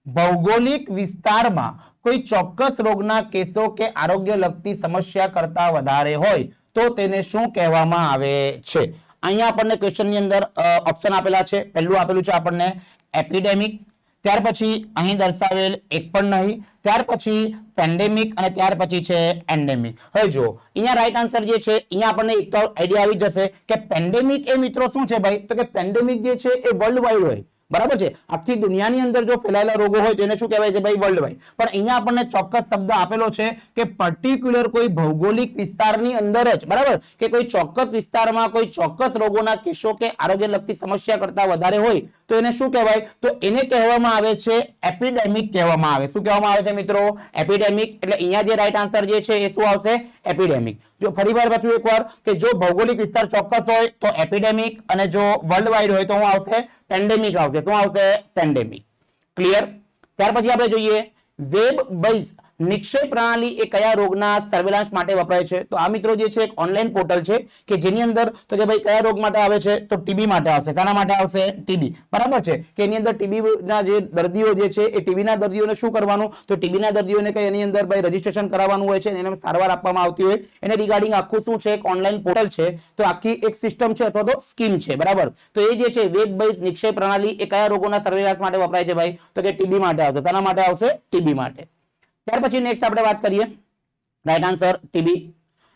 ભૌગોલિક વિસ્તારમાં કોઈ ચોક્કસ રોગના કેસો કે આરોગ્ય લગતી સમસ્યા કરતા વધારે હોય તો તેને શું કહેવામાં આવે છે? અહીંયા આપણને ક્વેશ્ચનની અંદર ઓપ્શન આપેલા છે. પહેલું આપેલું છે આપણને એપિડેમિક, ત્યાર પછી અહીં દર્શાવેલ એક પણ નહીં, ત્યાર પછી પેન્ડેમિક અને ત્યાર પછી છે એન્ડેમિક. હવે જો અહીંયા રાઈટ આન્સર જે છે અહીંયા આપણને એક તો આઈડિયા આવી જશે કે પેન્ડેમિક એ મિત્રો શું છે ભાઈ? તો કે પેન્ડેમિક જે છે એ વર્લ્ડ વાઇડ હોય. બરાબર છે. આખી દુનિયાની અંદર જો ફેલાયેલા રોગો હોય તો એને શું કહેવાય છે ભાઈ? World wide. પણ અહીંયા આપણને ચોક્કસ શબ્દ આપેલો છે કે પર્ટિક્યુલર કોઈ ભૌગોલિક વિસ્તારની અંદર જ, બરાબર, કે કોઈ ચોક્કસ વિસ્તારમાં કોઈ ચોક્કસ રોગોના કેસો કે આરોગ્ય લગતી સમસ્યા કરતા વધારે હોય તો એને શું કહેવાય? તો એને કહેવામાં આવે છે એપિડેમિક કહેવામાં આવે. શું કહેવામાં આવે છે મિત્રો? એપિડેમિક. એટલે અહીંયા જે રાઈટ આન્સર જે છે એ શું આવશે? એપિડેમિક. જો ફરીવાર પાછું એકવાર કે જો ભૌગોલિક વિસ્તાર ચોક્કસ હોય તો એપિડેમિક અને જો વર્લ્ડ વાઇડ હોય તો શું આવશે? પેન્ડેમિક આવશે. શું આવશે? પેન્ડેમિક. ક્લિયર? ત્યાર પછી આપણે જોઈએ વેબ બેઝ નિક્ષય પ્રણાલી એ કયા રોગના સર્વેલન્સ માટે વપરાય છે? તો આ મિત્રો જે છે એક ઓનલાઈન પોર્ટલ છે કે જેની અંદર તો કે ભાઈ કયા રોગ માટે આવે છે? તો ટીબી માટે આવશે. શાના માટે આવશે? ટીબી. બરાબર છે. કે એની અંદર ટીબી ના જે દર્દીઓ જે છે એ ટીબી ના દર્દીઓને શું કરવાનું? તો ટીબી ના દર્દીઓને કઈ એની અંદર ભાઈ રજીસ્ટ્રેશન કરાવવાનું હોય છે, એને સારવાર આપવામાં આવતી હોય. એને રિગાર્ડિંગ આખું શું છે? એક ઓનલાઈન પોર્ટલ છે. તો આખી એક સિસ્ટમ છે અથવા તો સ્કીમ છે. બરાબર. તો એ જે છે વેબ બેઝ નિક્ષય પ્રણાલી એ કયા રોગોના સર્વેલન્સ માટે વપરાય છે ભાઈ? તો કે ટીબી માટે આવશે. શાના માટે આવશે? ટીબી માટે. ત્યાર પછી નેક્સ્ટ આપણે વાત કરીએ right answer TB.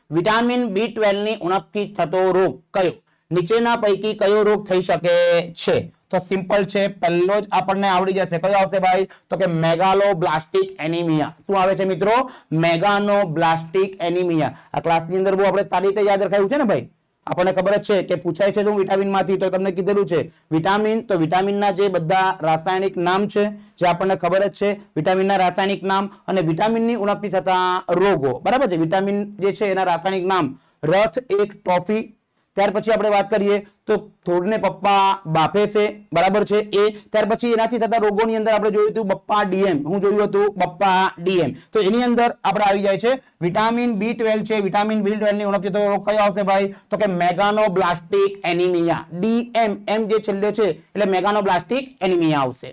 Vitamin B12 ની ઉણપથી થતો રોગ કયો? નીચેના પૈકી કયો રોગ થઈ શકે છે? તો સિમ્પલ છે, પહેલો જ આપણને આવડી જશે. કયો આવશે ભાઈ? તો કે મેગાલોબ્લાસ્ટિક એનિમિયા. શું આવે છે મિત્રો? મેગાનોબ્લાસ્ટિક એનિમિયા. આ ક્લાસની અંદર બહુ આપણે સારી રીતે યાદ રખાયું છે ને ભાઈ? આપણને ખબર જ છે કે પૂછાય છે વિટામિન માંથી, તો તમને કીધેલું છે વિટામિન. તો વિટામિનના જે બધા રાસાયણિક નામ છે જે આપણને ખબર જ છે, વિટામિનના રાસાયણિક નામ અને વિટામિનની ઉણપથી થતા રોગો. બરાબર છે. વિટામિન જે છે એના રાસાયણિક નામ રથ એક ટોફી. ત્યાર પછી આપણે વાત કરીએ તો થોડને પપ્પા બાફે છે. બરાબર છે એ. ત્યાર પછી એનાથી થતા રોગોની અંદર આપણે જોયું હતું બપ્પા ડીએમ. હું જોયું હતું બપ્પા ડીએમ. તો એની અંદર આપણે આવી જાય છે વિટામિન B12 છે. વિટામિન B12 ની ઉણપથી થતો રોગ કયો આવશે ભાઈ? તો કે મેગાનોબ્લાસ્ટિક એનિમિયા. ડીએમ એમ જે છેલ્લે છે એટલે મેગાનોબ્લાસ્ટિક એનિમિયા આવશે.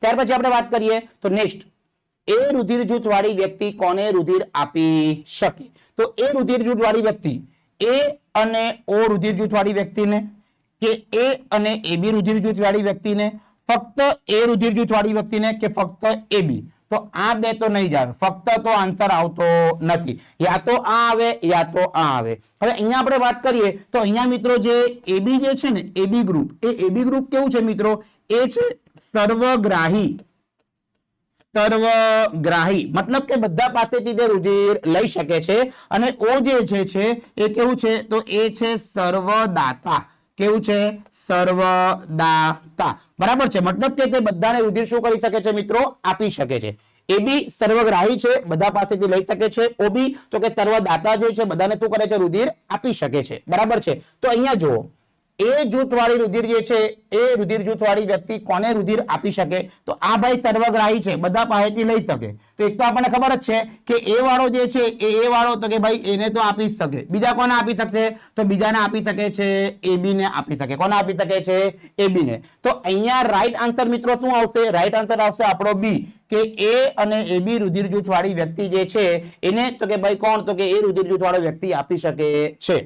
ત્યાર પછી આપણે વાત કરીએ તો નેક્સ્ટ એ રુધિર જૂથ વાળી વ્યક્તિ કોને રુધિર આપી શકે? તો એ રુધિર જૂથ વાળી વ્યક્તિ એ અને ઓ રુધિર જૂથ વાળી વ્યક્તિને કે એ અને AB રુધિર જૂથ વાળી વ્યક્તિને, ફક્ત એ રુધિર જૂથ વાળી વ્યક્તિને કે ફક્ત AB? તો આ બે તો નહીં જ આવે. ફક્ત તો આન્સર આવતો નથી. યા તો આ આવે યા તો આ આવે. હવે અહીંયા આપણે વાત કરીએ તો અહીંયા મિત્રો જે AB જે છે ને AB ગ્રુપ, એ AB ગ્રુપ કેવું છે મિત્રો? એ છે સર્વગ્રાહી સર્વગ્રાહી મતલબ કે બધા પાસેથી તે રુધિર લઈ શકે છે અને ઓ જે છે એ કેવું છે તો એ છે સર્વદાતા કેવું છે સર્વદાતા બરાબર છે મતલબ કે તે બધાને રુધિર શું કરી શકે છે મિત્રો આપી શકે છે એ બી સર્વગ્રાહી છે બધા પાસેથી લઈ શકે છે ઓ બી તો કે સર્વદાતા જે છે બધાને શું કરે છે રુધિર આપી શકે છે બરાબર છે તો અહીંયા જુઓ એ જૂથવાળી રુધિર જે છે એ રુધિર જૂથવાળી વ્યક્તિ કોને રુધિર આપી શકે તો આ ભાઈ સર્વગ્રાહી છે બધા પાસેથી લઈ શકે તો એક તો આપણને ખબર જ છે કે એ વાળો જે છે એ વાળો તો કે ભાઈ એને તો આપી જ શકે બીજા કોને આપી શકશે તો બીજાને આપી શકે છે એ બી ને આપી શકે કોને આપી શકે છે એ બી ને તો અહીંયા રાઈટ આન્સર મિત્રો શું આવશે રાઈટ આન્સર આવશે આપણો બી કે એ અને એ બી રુધિર જૂથવાળી વ્યક્તિ જે છે એને તો કે ભાઈ કોણ તો કે એ રુધિર જૂથવાળો વ્યક્તિ આપી શકે છે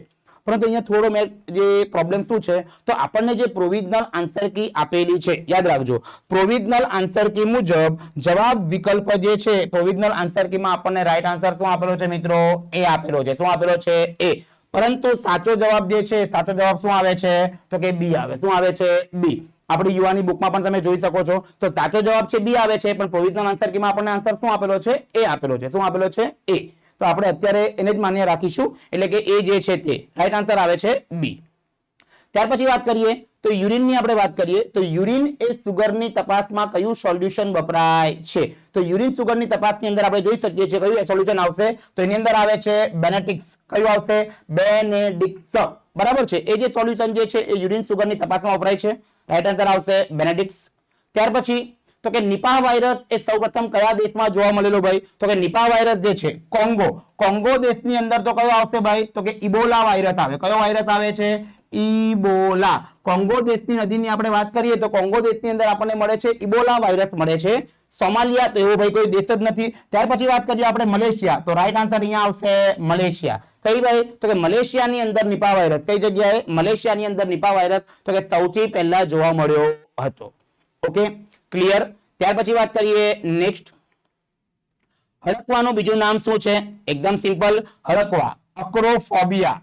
પરંતુ અહીંયા થોડો મેં જે પ્રોબ્લેમ શું છે તો આપણને જે પ્રોવિઝનલ આન્સર કી આપેલી છે યાદ રાખજો પ્રોવિઝનલ આન્સર કી મુજબ જવાબ વિકલ્પ જે છે પ્રોવિઝનલ આન્સર કી માં આપણને રાઈટ આન્સર શું આપેલો છે મિત્રો એ આપેલો છે શું આપેલો છે એ પરંતુ સાચો જવાબ જે છે સાચો જવાબ શું આવે છે તો કે બી આવે શું આવે છે બી આપણી યુવાની બુકમાં પણ તમે જોઈ શકો છો તો સાચો જવાબ છે બી આવે છે પણ પ્રોવિઝનલ આન્સર કીમાં આપણને આન્સર શું આપેલો છે એ આપેલો છે શું આપેલો છે એ તો આપણે અત્યારે એને જ માન્ય રાખીશું એટલે કે એ જે છે તે રાઈટ આન્સર આવે છે બી ત્યાર પછી વાત કરીએ તો યુરિનની આપણે વાત કરીએ તો યુરિન એ સુગરની તપાસમાં કયું સોલ્યુશન વપરાય છે તો યુરિન સુગરની તપાસની અંદર આપણે જોઈ શકીએ છીએ કયું સોલ્યુશન આવશે તો એની અંદર આવે છે બેનેટિક્સ કયું આવશે બેનેડિક્સ બરાબર છે એ જે સોલ્યુશન જે છે એ યુરિન સુગરની તપાસમાં વપરાય છે રાઈટ આન્સર આવશે બેનેડિક્સ ત્યાર પછી તો કે નિપાહ વાયરસ એ સૌપ્રથમ કયા દેશમાં જોવા મળેલો ભાઈ તો કે નિપાહ વાયરસ જે છે કોંગો દેશની અંદર તો કયો આવશે ભાઈ તો કે ઇબોલા વાયરસ આવે કયો વાયરસ આવે છે ઇબોલા કોંગો દેશની નદીની આપણે વાત કરીએ તો કોંગો દેશની અંદર આપણને મળે છે ઇબોલા વાયરસ મળે છે સોમાલિયા તો એવો ભાઈ કોઈ દેશ જ નથી ત્યાર પછી વાત કરીએ આપણે મલેશિયા તો રાઈટ આન્સર અહીંયા આવશે મલેશિયા કઈ ભાઈ તો કે મલેશિયાની અંદર નિપાહ વાયરસ કઈ જગ્યાએ મલેશિયાની અંદર નિપાહ વાયરસ તો કે સૌથી પહેલા જોવા મળ્યો હતો ઓકે ક્લિયર ત્યાર પછી વાત કરીએ નેક્સ્ટ હડકવાનું બીજું નામ શું છે એકદમ સિમ્પલ હડકવા acrophobia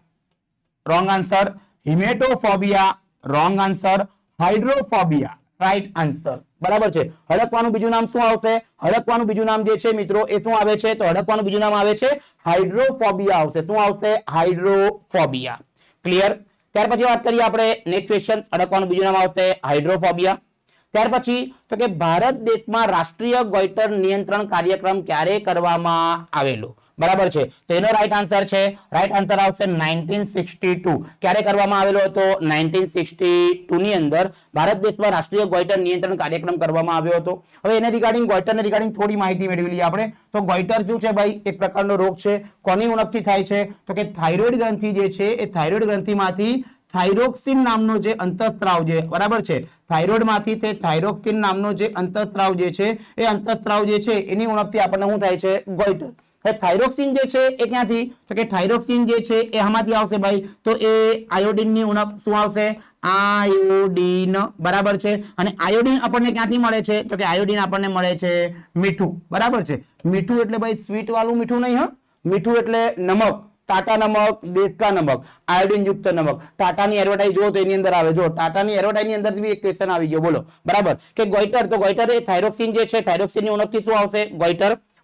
wrong answer haematophobia wrong answer hydrophobia right answer બરાબર છે હડકવાનું બીજું નામ શું આવશે હડકવાનું બીજું નામ જે છે મિત્રો એ શું આવે છે તો હડકવાનું બીજું નામ આવે છે હાઇડ્રોફોબિયા આવશે શું આવશે હાઇડ્રોફોબિયા ક્લિયર ત્યાર પછી વાત કરીએ આપણે નેક્સ્ટ ક્વેશ્ચન હડકવાનું બીજું નામ આવશે હાઇડ્રોફોબિયા ત્યાર પછી તો કે ભારત દેશમાં રાષ્ટ્રીય ગોઈટર નિયંત્રણ કાર્યક્રમ ક્યારે કરવામાં આવેલો બરાબર છે તો એનો રાઈટ આન્સર છે રાઈટ આન્સર આવશે 1962 ક્યારે કરવામાં આવેલો હતો 1962 ની અંદર ભારત દેશમાં રાષ્ટ્રીય ગોઈટર નિયંત્રણ કાર્યક્રમ કરવામાં આવ્યો હતો હવે એને રિગાર્ડિંગ ગોઈટરને રિગાર્ડિંગ થોડી માહિતી મેળવી લઈએ આપણે તો ગોઈટર શું છે ભાઈ એક પ્રકારનો રોગ છે કોની ઉણપથી થાય છે તો કે થાઇરોઇડ ગ્રંથિ જે છે એ થાઇરોઇડ ગ્રંથિમાંથી થાઇરોક્સિન નામનો જે અંતઃસ્ત્રાવ છે બરાબર છે થાઇરોઇડ માંથી તે થાઇરોક્સિન નામનો જે અંતઃસ્ત્રાવ જે છે એ અંતઃસ્ત્રાવ જે છે એની ઉણપથી આપણને શું થાય છે ગોઈટર થાઇરોક્સિન જે છે એ ક્યાંથી તો કે થાઇરોક્સિન જે છે એ આમાંથી આવશે ભાઈ તો એ આયોડિનની ઉણપ શું આવશે આયોડિન બરાબર છે અને આયોડિન આપણને ક્યાંથી મળે છે તો કે આયોડિન આપણને મળે છે મીઠું બરાબર છે મીઠું એટલે ભાઈ સ્વીટ વાળું મીઠું નહીં હા મીઠું એટલે નમક ટાટા નમક દેશકા નમક આયોડિન યુક્ત નમક ટાટાની એડવર્ટાઇઝ જો તો એની અંદર આવે જો ટાટાની એડવર્ટાઇઝની અંદર બી એક ક્વેશ્ચન આવી ગયો બોલો બરાબર કે ગોઈટર તો ગોઈટર એ થાઇરોક્સિન જે છે થાઇરોક્સિનની ઉણપથી શું આવશે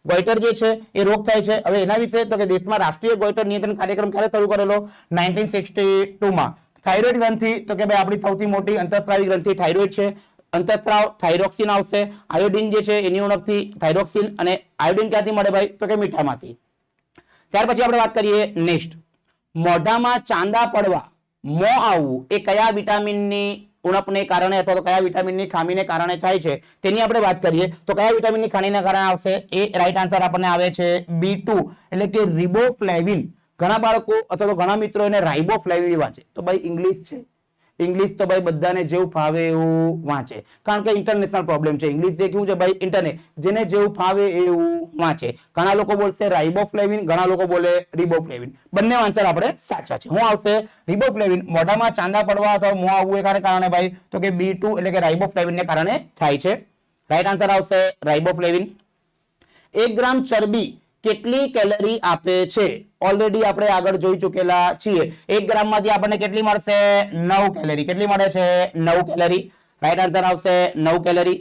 ગોઈટર જે છે એ રોગ થાય છે હવે એના વિશે તો કે દેશમાં રાષ્ટ્રીય ગોઈટર નિયંત્રણ કાર્યક્રમ ક્યારે શરૂ કરેલો 1962 માં થાઇરોઇડ ગ્રંથિ તો કે ભાઈ આપણી સૌથી મોટી અંતઃસ્ત્રાવી ગ્રંથિ થાઇરોઇડ છે અંતઃસ્ત્રાવ થાઇરોક્સિન આવશે આયોડિન જે છે એની ઉણપથી થાઇરોક્સિન અને આયોડિન ક્યાંથી મળે ભાઈ તો કે મીઠામાંથી ત્યાર પછી આપણે વાત કરીએ નેક્સ્ટ મોઢામાં ચાંદા પડવા મોં આવવું એ કયા વિટામિનની ઉણપને કારણે અથવા તો કયા વિટામિનની ખામીને કારણે થાય છે તેની આપણે વાત કરીએ તો કયા વિટામિનની ખામીને કારણે આવશે એ રાઈટ આન્સર આપણને આવે છે B2 એટલે કે રિબોફ્લેવિન ઘણા બાળકો અથવા તો ઘણા મિત્રો એને રાઇબોફ્લેવિન વાંચે તો ભાઈ ઇંગ્લિશ છે ઇંગ્લિશ તો ભાઈ બધાને જેવું ફાવે એવું વાંચે કારણ કે ઇન્ટરનેશનલ પ્રોબ્લેમ છે ઇંગ્લિશ જે કેવું છે ભાઈ ઇન્ટરનેટ જેને જેવું ફાવે એવું વાંચે ઘણા લોકો બોલશે રાઇબોફ્લેવિન ઘણા લોકો બોલે રિબોફ્લેવિન બંને આન્સર આપણે સાચા છે હું આવશે રિબોફ્લેવિન મોઢામાં ચાંદા પડવા અથવા મોં આવવું એ કારણે ભાઈ તો કે B2 એટલે કે રાઇબોફ્લેવિનને કારણે થાય છે રાઈટ આન્સર આવશે રાઇબોફ્લેવિન 1 ગ્રામ ચરબી કેટલી કેલરી આપે છે ઓલરેડી આપણે આગળ જોઈ ચૂકેલા છીએ 1 ગ્રામ માંથી આપણને કેટલી મળશે 9 કેલરી કેટલી મળે છે 9 કેલરી રાઈટ આન્સર આવશે 9 કેલરી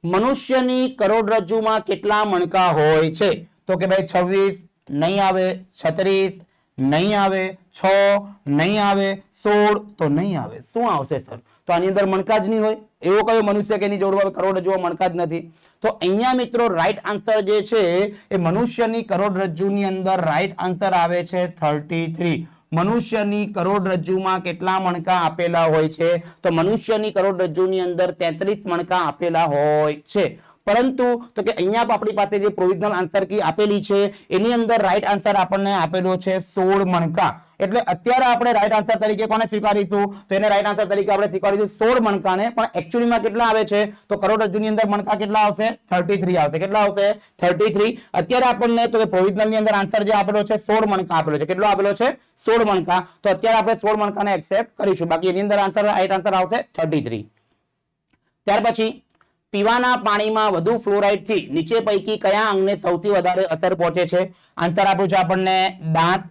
મનુષ્યની કરોડરજ્જુમાં કેટલા મણકા હોય છે? તો કે ભાઈ 26 નહીં આવે, 36 નહીં આવે, 6 નહીં આવે, 16 તો નહીં આવે. શું આવશે સર? તો આની અંદર મણકા જ નહીં હોય. એવો કયો મનુષ્ય કે એની જોડમાં કરોડરજ્જુમાં મણકા જ નથી? તો અહીંયા મિત્રો રાઈટ આન્સર જે છે એ મનુષ્યની કરોડરજ્જુની અંદર રાઈટ આન્સર આવે છે 33. મનુષ્યની કરોડરજ્જુમાં કેટલા મણકા આપેલા હોય છે? તો મનુષ્યની કરોડરજ્જુની અંદર 33 મણકા આપેલા હોય છે. પરંતુ તો કે અહીંયા આપણી પાસે જે પ્રોવિઝનલ આન્સર કી આપેલી છે એની અંદર રાઈટ આન્સર આપણને આપેલો છે 16 મણકા. એટલે અત્યારે આપણે રાઈટ આન્સર તરીકે કોને સ્વીકારીશું? તો એને રાઈટ આન્સર તરીકે આપણે સ્વીકારીશું 16 મણકાને. પણ એકચ્યુઅલીમાં કેટલા આવે છે? તો કરોડરજ્જુની અંદર મણકા કેટલા આવશે? 33 આવશે. કેટલા આવશે? 33. અત્યારે આપણને તો કે પ્રોવિઝનલ ની અંદર આન્સર જે આપેલો છે 16 મણકા આપેલો છે. કેટલો આપેલો છે? 16 મણકા. તો અત્યારે આપણે 16 મણકાને એક્સેપ્ટ કરીશું. બાકી એની અંદર આન્સર રાઈટ આન્સર આવશે 33. ત્યાર પછી પીવાના પાણીમાં વધુ ફ્લોરાઇડ થી નીચે પૈકી કયા અંગને સૌથી વધારે અસર પહોંચે છે? આન્સર આપ્યું છે આપણને દાંત,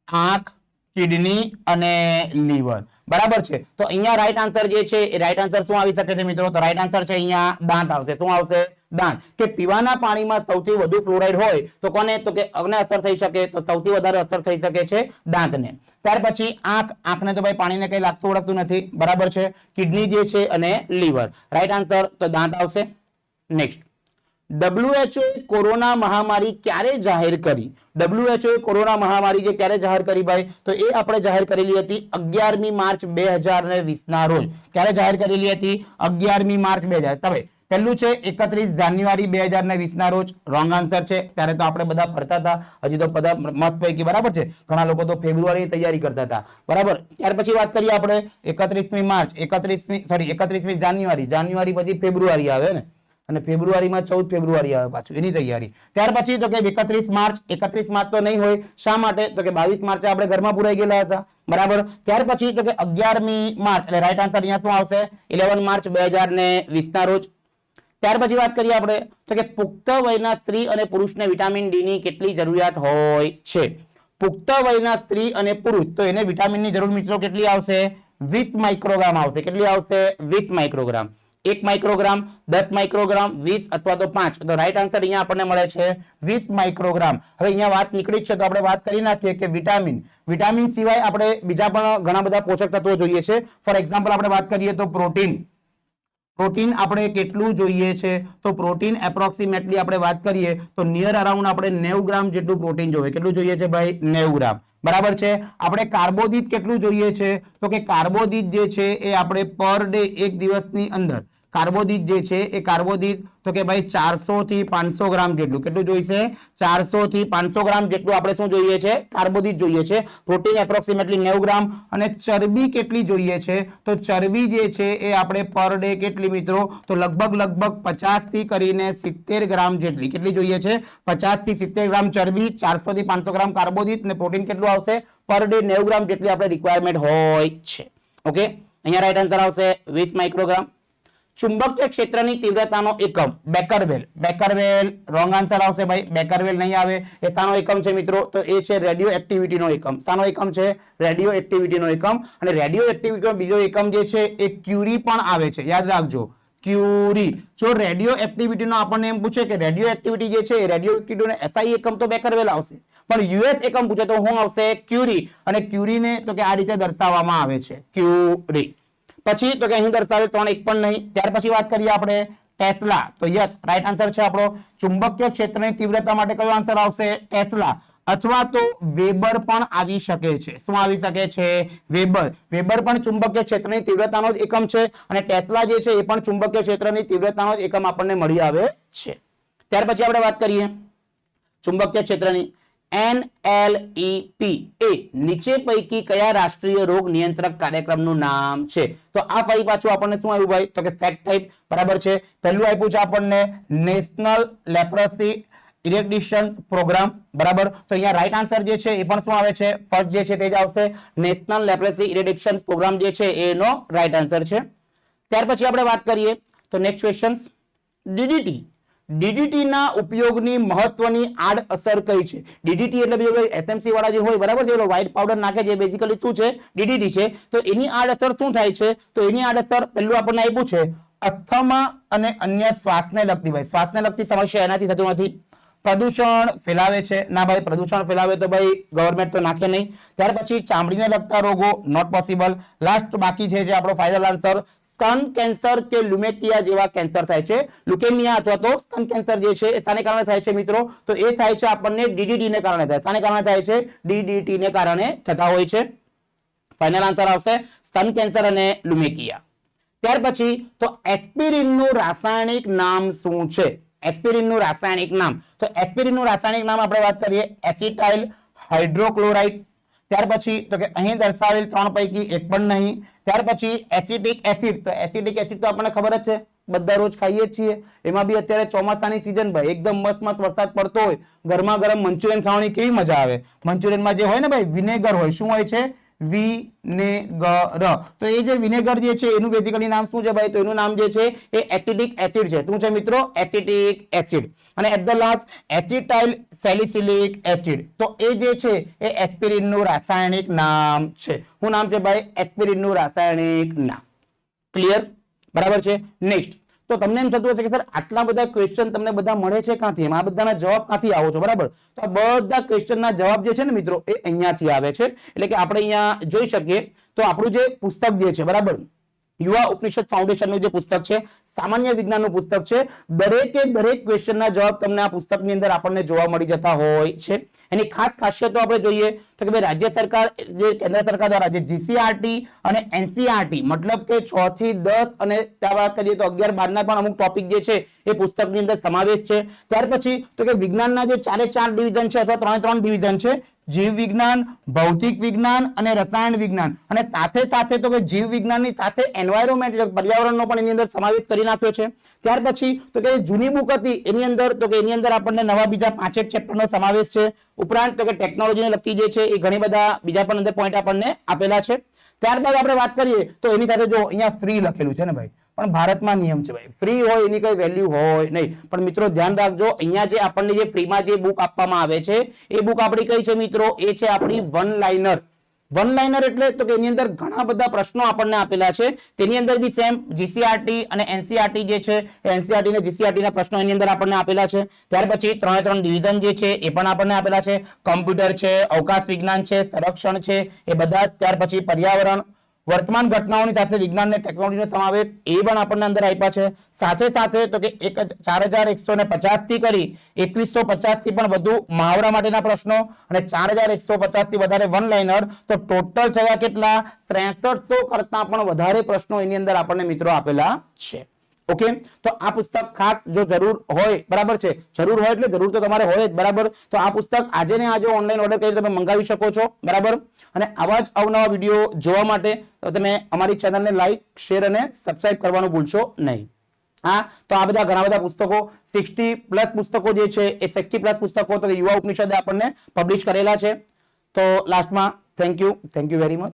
આંખ, કિડની અને લીવર. બરાબર છે. તો અહીંયા રાઈટ આન્સર જે છે એ રાઈટ આન્સર શું આવી શકે છે મિત્રો? તો રાઈટ આન્સર છે અહીંયા દાંત આવશે. શું આવશે? દાંત. કે પીવાના પાણીમાં સૌથી વધુ ફ્લોરાઇડ હોય તો કોને? તો કે અંગને અસર થઈ શકે. તો સૌથી વધારે અસર થઈ શકે છે દાંતને. ત્યાર પછી આંખ. આંખને તો ભાઈ પાણીને કઈ લાગતું ઓળખતું નથી. બરાબર છે. કિડની જે છે અને લીવર. રાઈટ આન્સર તો દાંત આવશે. નેક્સ્ટ, WHO કોરોના મહામારી ક્યારે જાહેર કરી? WHO કોરોના મહામારી જે ક્યારે જાહેર કરી ભાઈ? તો એ આપણે જાહેર કરેલી હતી 11મી માર્ચ 2020 ના રોજ. ક્યારે જાહેર કરેલી હતી? 11મી માર્ચ 2000. હવે પહેલું છે 31 જાન્યુઆરી 2020 ના રોજ. રોંગ આન્સર છે. ત્યારે તો આપણે બધા ફરતા હતા. હજી તો બધા મસ્ત પૈકી. બરાબર છે. ઘણા લોકો તો ફેબ્રુઆરીની તૈયારી કરતા હતા. બરાબર. ત્યાર પછી વાત કરીએ આપણે 31મી માર્ચ, 31મી જાન્યુઆરી. જાન્યુઆરી પછી ફેબ્રુઆરી આવે ને, અને ફેબ્રુઆરીમાં 14 ફેબ્રુઆરી આવે પાછું, એની તૈયારી. ત્યાર પછી તો કે 31 માર્ચ. 31 માર્ચ તો નહીં હોય. શા માટે? તો કે 22 માર્ચે આપણે ઘરમાં પુરાઈ ગયેલા હતા. બરાબર. ત્યાર પછી તો કે 11મી માર્ચ. એટલે રાઈટ આન્સર અહીંયા શું આવશે? 11 માર્ચ 2020 ના રોજ. ત્યાર પછી વાત કરીએ આપણે તો કે પુખ્ત વયના સ્ત્રી અને પુરુષને વિટામિન ડી ની કેટલી જરૂરિયાત હોય છે? પુખ્ત વયના સ્ત્રી અને પુરુષ તો એને વિટામિનની જરૂર મિત્રો કેટલી આવશે? 20 માઇક્રોગ્રામ આવશે. કેટલી આવશે? 20 માઇક્રોગ્રામ. 1 માઇક્રોગ્રામ, 10 માઇક્રોગ્રામ, 20 અથવા તો 5. તો રાઈટ આન્સર અહીંયા આપણને મળે છે 20 માઇક્રોગ્રામ. હવે અહીંયા વાત નીકળી છે તો આપણે વાત કરી નાખીએ કે વિટામિન સિવાય આપણે બીજા પણ ઘણા બધા પોષક તત્વો જોઈએ છે. ફોર એક્ઝામ્પલ આપણે વાત કરીએ તો પ્રોટીન આપણે કેટલું જોઈએ છે? તો પ્રોટીન એપ્રોક્સિમેટલી આપણે વાત કરીએ તો નિયર અરાઉન્ડ આપણે 90 ગ્રામ જેટલું પ્રોટીન જોઈએ. કેટલું જોઈએ છે ભાઈ? 90 ગ્રામ. બરાબર છે. આપણે કાર્બોદિત કેટલું જોઈએ છે? તો કે કાર્બોદિત જે છે એ આપણે પર ડે એક દિવસની અંદર કાર્બોદિત જે છે એ કાર્બોદિત તો કે ભાઈ 400 થી 500 ગ્રામ જેટલું. કેટલું જોઈશે? 400 થી 500 ગ્રામ જેટલું આપણે શું જોઈએ છે? કાર્બોદિત જોઈએ છે. પ્રોટીન એપ્રોક્સિમેટલી 90 ગ્રામ. અને ચરબી કેટલી જોઈએ છે? તો ચરબી જે છે એ આપણે પર ડે કેટલી મિત્રો? તો લગભગ 50 થી કરીને 70 ગ્રામ જેટલી. કેટલી જોઈએ છે? 50 થી 70 ગ્રામ ચરબી, 400 થી 500 ગ્રામ કાર્બોદિત અને પ્રોટીન કેટલું આવશે? પર ડે 90 ગ્રામ જેટલી આપણે રિક્વાયરમેન્ટ હોય છે. ઓકે. અહીંયા રાઈટ આન્સર આવશે 20 માઇક્રોગ્રામ. ચુંબકીય ક્ષેત્રની તીવ્રતાનો એકમ બેકરવેલ. રોંગ આન્સર આવશે ભાઈ. બેકરવેલ નહીં આવે. એ શાનો એકમ છે મિત્રો? તો એ છે રેડિયો એક્ટિવિટીનો એકમ. શાનો એકમ છે? રેડિયો એક્ટિવિટીનો એકમ. અને રેડિયો એક્ટિવિટીનો બીજો એકમ જે છે એ ક્યુરી પણ આવે છે. યાદ રાખજો, ક્યુરી. જો રેડિયો એક્ટિવિટીનો આપણને એમ પૂછે કે રેડિયો એક્ટિવિટી જે છે એ રેડિયો એક્ટિવિટીનો એસઆઈ એકમ તો બેકરવેલ આવશે, પણ યુએસ એકમ પૂછે તો શું આવશે? ક્યુરી. અને ક્યુરીને તો કે આ રીતે દર્શાવવામાં આવે છે, ક્યુરી. પછી તો કે અહીં દર્શાવે 3 એક પણ નહીં. ત્યાર પછી વાત કરીએ આપણે ટેસ્લા. તો યસ, રાઈટ આન્સર છે આપણો. ચુંબકીય ક્ષેત્રની તીવ્રતા માટે કયો આન્સર આવશે? ટેસ્લા. અથવા તો વેબર પણ આવી શકે છે. શું આવી શકે છે? વેબર. વેબર પણ ચુંબકીય ક્ષેત્રની તીવ્રતાનો જ એકમ છે અને ટેસ્લા જે છે એ પણ ચુંબકીય ક્ષેત્રની તીવ્રતાનો જ એકમ આપણને મળી આવે છે. ત્યાર પછી આપણે વાત કરીએ ચુંબકીય ક્ષેત્રની. NLEP એ નીચે પૈકી કયા રાષ્ટ્રીય રોગ નિયંત્રક કાર્યક્રમનું નામ છે? તો આ ફરી પાછું આપણને શું આવ્યું ભાઈ? તો કે ફેક્ટ ટાઈપ. બરાબર છે. પહેલું આપ્યું છે આપણને નેશનલ લેપ્રોસી ઇરેડિકેશન પ્રોગ્રામ. બરાબર. તો અહીંયા રાઈટ આન્સર જે છે એ પણ શું આવે છે? ફર્સ્ટ જે છે તે જ આવશે. નેશનલ લેપ્રોસી ઇરેડિકેશન પ્રોગ્રામ જે છે એનો રાઈટ આન્સર છે. ત્યાર પછી આપણે વાત કરીએ તો નેક્સ્ટ ક્વેશ્ચન, ડીડીટી ના ઉપયોગની મહત્વની આડઅસર કઈ છે? ડીડીટી એટલે એસએમસી વાળા જે હોય, બરાબર છે, એનો વ્હાઇટ પાવડર નાખે છે, બેઝિકલી શું છે? ડીડીટી છે. તો એની આડઅસર શું થાય છે? તો એની આડઅસર પહેલું આપણને આપ્યું છે અસ્થમા અને અન્ય શ્વાસને લગતી, ભાઈ શ્વાસને લગતી સમસ્યા એનાથી થતું નથી. પ્રદૂષણ ફેલાવે છે, ના ભાઈ પ્રદૂષણ ફેલાવે તો ભાઈ ગવર્મેન્ટ તો નાખે નહીં. ત્યાર પછી ચામડીને લગતા રોગો, નોટ પોસિબલ. લાસ્ટ બાકી છે જે આપણો ફાઇનલ આન્સર, સ્તન કેન્સર કે લ્યુમેકિયા જેવા કેન્સર થાય છે. લ્યુકેમિયા અથવા તો સ્તન કેન્સર જે છે એ શાને કારણે થાય છે મિત્રો? તો એ થાય છે આપણને ડીડીટી ને કારણે થાય. શાને કારણે થાય છે? ડીડીટી ને કારણે થતા હોય છે. ફાઇનલ આન્સર આવશે સ્તન કેન્સર અને લ્યુમેકિયા. ત્યાર પછી તો એસ્પિરિનનું રાસાયણિક નામ શું છે? એસ્પિરિનનું રાસાયણિક નામ, તો એસ્પિરિનનું રાસાયણિક નામ આપણે વાત કરીએ એસિટાઇલ હાઇડ્રોક્લોરાઇડ. ત્યાર પછી તો કે અહીં દર્શાવેલ ત્રણ પૈકી એક પણ નહીં. ત્યાર પછી એસિટિક એસિડ, તો એસિટિક એસિડ તો આપણને ખબર જ છે, બધા રોજ ખાઈએ જ છીએ. એમાં બી અત્યારે ચોમાસાની સિઝન ભાઈ એકદમ મસ્ત મસ્ત વરસાદ પડતો હોય, ગરમા ગરમ મંચુરિયન ખાવાની કેવી મજા આવે. મંચુરિયનમાં જે હોય ને ભાઈ વિનેગર હોય, શું હોય છે? વિનેગર. તો એ જે વિનેગર જે છે એનું બેઝિકલી નામ શું છે ભાઈ? તો એનું નામ જે છે એ એસિટિક એસિડ છે. શું છે મિત્રો? Acetic acid. અને at the last acetyl salicylic acid, તો એ જે છે એ એસ્પિરિનનું રાસાયણિક નામ છે. શું નામ છે ભાઈ? એસ્પિરિનનું રાસાયણિક નામ. ક્લિયર? બરાબર છે. નેક્સ્ટ, તો તમને એમ થતું હશે કે સર આટલા બધા ક્વેશ્ચન તમને બધા મળે છે ક્યાંથી? આ બધાના જવાબ ક્યાંથી આવો છો? બરાબર, તો આ બધા ક્વેશ્ચનના જવાબ જે છે ને મિત્રો એ અહીંયાથી આવે છે. એટલે કે આપણે અહીંયા જોઈ શકીએ તો આપણું જે પુસ્તક જે છે, બરાબર, યુવા ઉપનિષદ ફાઉન્ડેશનનું જે પુસ્તક છે, સામાન્ય વિજ્ઞાનનું પુસ્તક છે, દરેકે દરેક ક્વેશ્ચનના જવાબ તમને આ પુસ્તકની અંદર આપણને જોવા મળી જતા હોય છે. એની ખાસ ખાસિયતો આપણે જોઈએ તો કે ભાઈ રાજ્ય સરકાર, જે કેન્દ્ર સરકાર દ્વારા જે જીસીઆરટી અને એનસીઆરટી, મતલબ કે 6 થી 10 અને ત્યાં વાત કરીએ તો 11, 12 ના પણ અમુક ટોપિક જે છે એ પુસ્તકની અંદર સમાવેશ છે. ત્યાર પછી તો કે વિજ્ઞાનના જે 4 ડિવિઝન છે અથવા 3 ડિવિઝન છે, જીવ વિજ્ઞાન, ભૌતિક વિજ્ઞાન અને રસાયણ વિજ્ઞાન, અને સાથે સાથે તો કે જીવ વિજ્ઞાનની સાથે એન્વાયરમેન્ટ એટલે પર્યાવરણનો પણ એની અંદર સમાવેશ કરી નાખ્યો છે. ત્યાર પછી તો કે જૂની બુક હતી એની અંદર તો કે એની અંદર આપણને નવા બીજા 5 ચેપ્ટરનો સમાવેશ છે. ઉપરાંત તો કે ટેકનોલોજીને લગતી જે છે એ ઘણી બધા બીજા પણ અંદર પોઈન્ટ આપણને આપેલા છે. ત્યારબાદ આપણે વાત કરીએ તો એની સાથે જો અહીંયા ફ્રી લખેલું છે ને ભાઈ, પણ ભારતમાં નિયમ છે ભાઈ, ફ્રી હોય એની કઈ વેલ્યુ હોય નહીં. પણ મિત્રો ધ્યાન રાખજો, અહીંયા જે આપણને જે ફ્રીમાં જે બુક આપવામાં આવે છે એ બુક આપણી કઈ છે મિત્રો? એ છે આપણી વન લાઇનર. વન લાઇનર એટલે તો કે એની અંદર ઘણા બધા પ્રશ્નો આપણને આપેલા છે. તેની અંદર બી સેમ જીસીઆરટી અને એનસીઆરટી જે છે એનસીઆરટી અને જીસીઆરટી ના પ્રશ્નો એની અંદર આપણને આપેલા છે. ત્યાર પછી 3 ડિવિઝન જે છે એ પણ આપણને આપેલા છે. કમ્પ્યુટર છે, અવકાશ વિજ્ઞાન છે, સંરક્ષણ છે, એ બધા. ત્યાર પછી પર્યાવરણ, વર્તમાન ઘટનાઓની સાથે વિજ્ઞાન અને ટેકનોલોજીનો સમાવેશ એ પણ આપણને અંદર આપ્યા છે. સાથે સાથે તો કે 4150 થી કરી 2150 થી પણ વધુ મહાવરા માટેના પ્રશ્નો અને 4150 થી વધારે વન લાઇનર, તો ટોટલ થયા કેટલા? 6300 કરતા પણ વધારે પ્રશ્નો એની અંદર આપણને મિત્રો આપેલા છે. ઓકે, તો આ પુસ્તક ખાસ જો જરૂર હોય, બરાબર છે, જરૂર હોય એટલે જરૂર તો તમારે હોય જ, બરાબર, તો આ પુસ્તક આજે ને આજે ઓનલાઈન ઓર્ડર કરી તમે મંગાવી શકો છો, બરાબર. અને આવા જ અવનવા વિડીયો જોવા માટે તમે અમારી ચેનલને લાઈક, શેર અને સબસ્ક્રાઇબ કરવાનું ભૂલશો નહીં. હા, તો આ બધા ઘણા બધા પુસ્તકો 60+ પુસ્તકો જે છે એ 60+ પુસ્તકો તો યુવા ઉપનિષદે આપણને પબ્લિશ કરેલા છે. તો લાસ્ટમાં થેન્ક યુ વેરી મચ.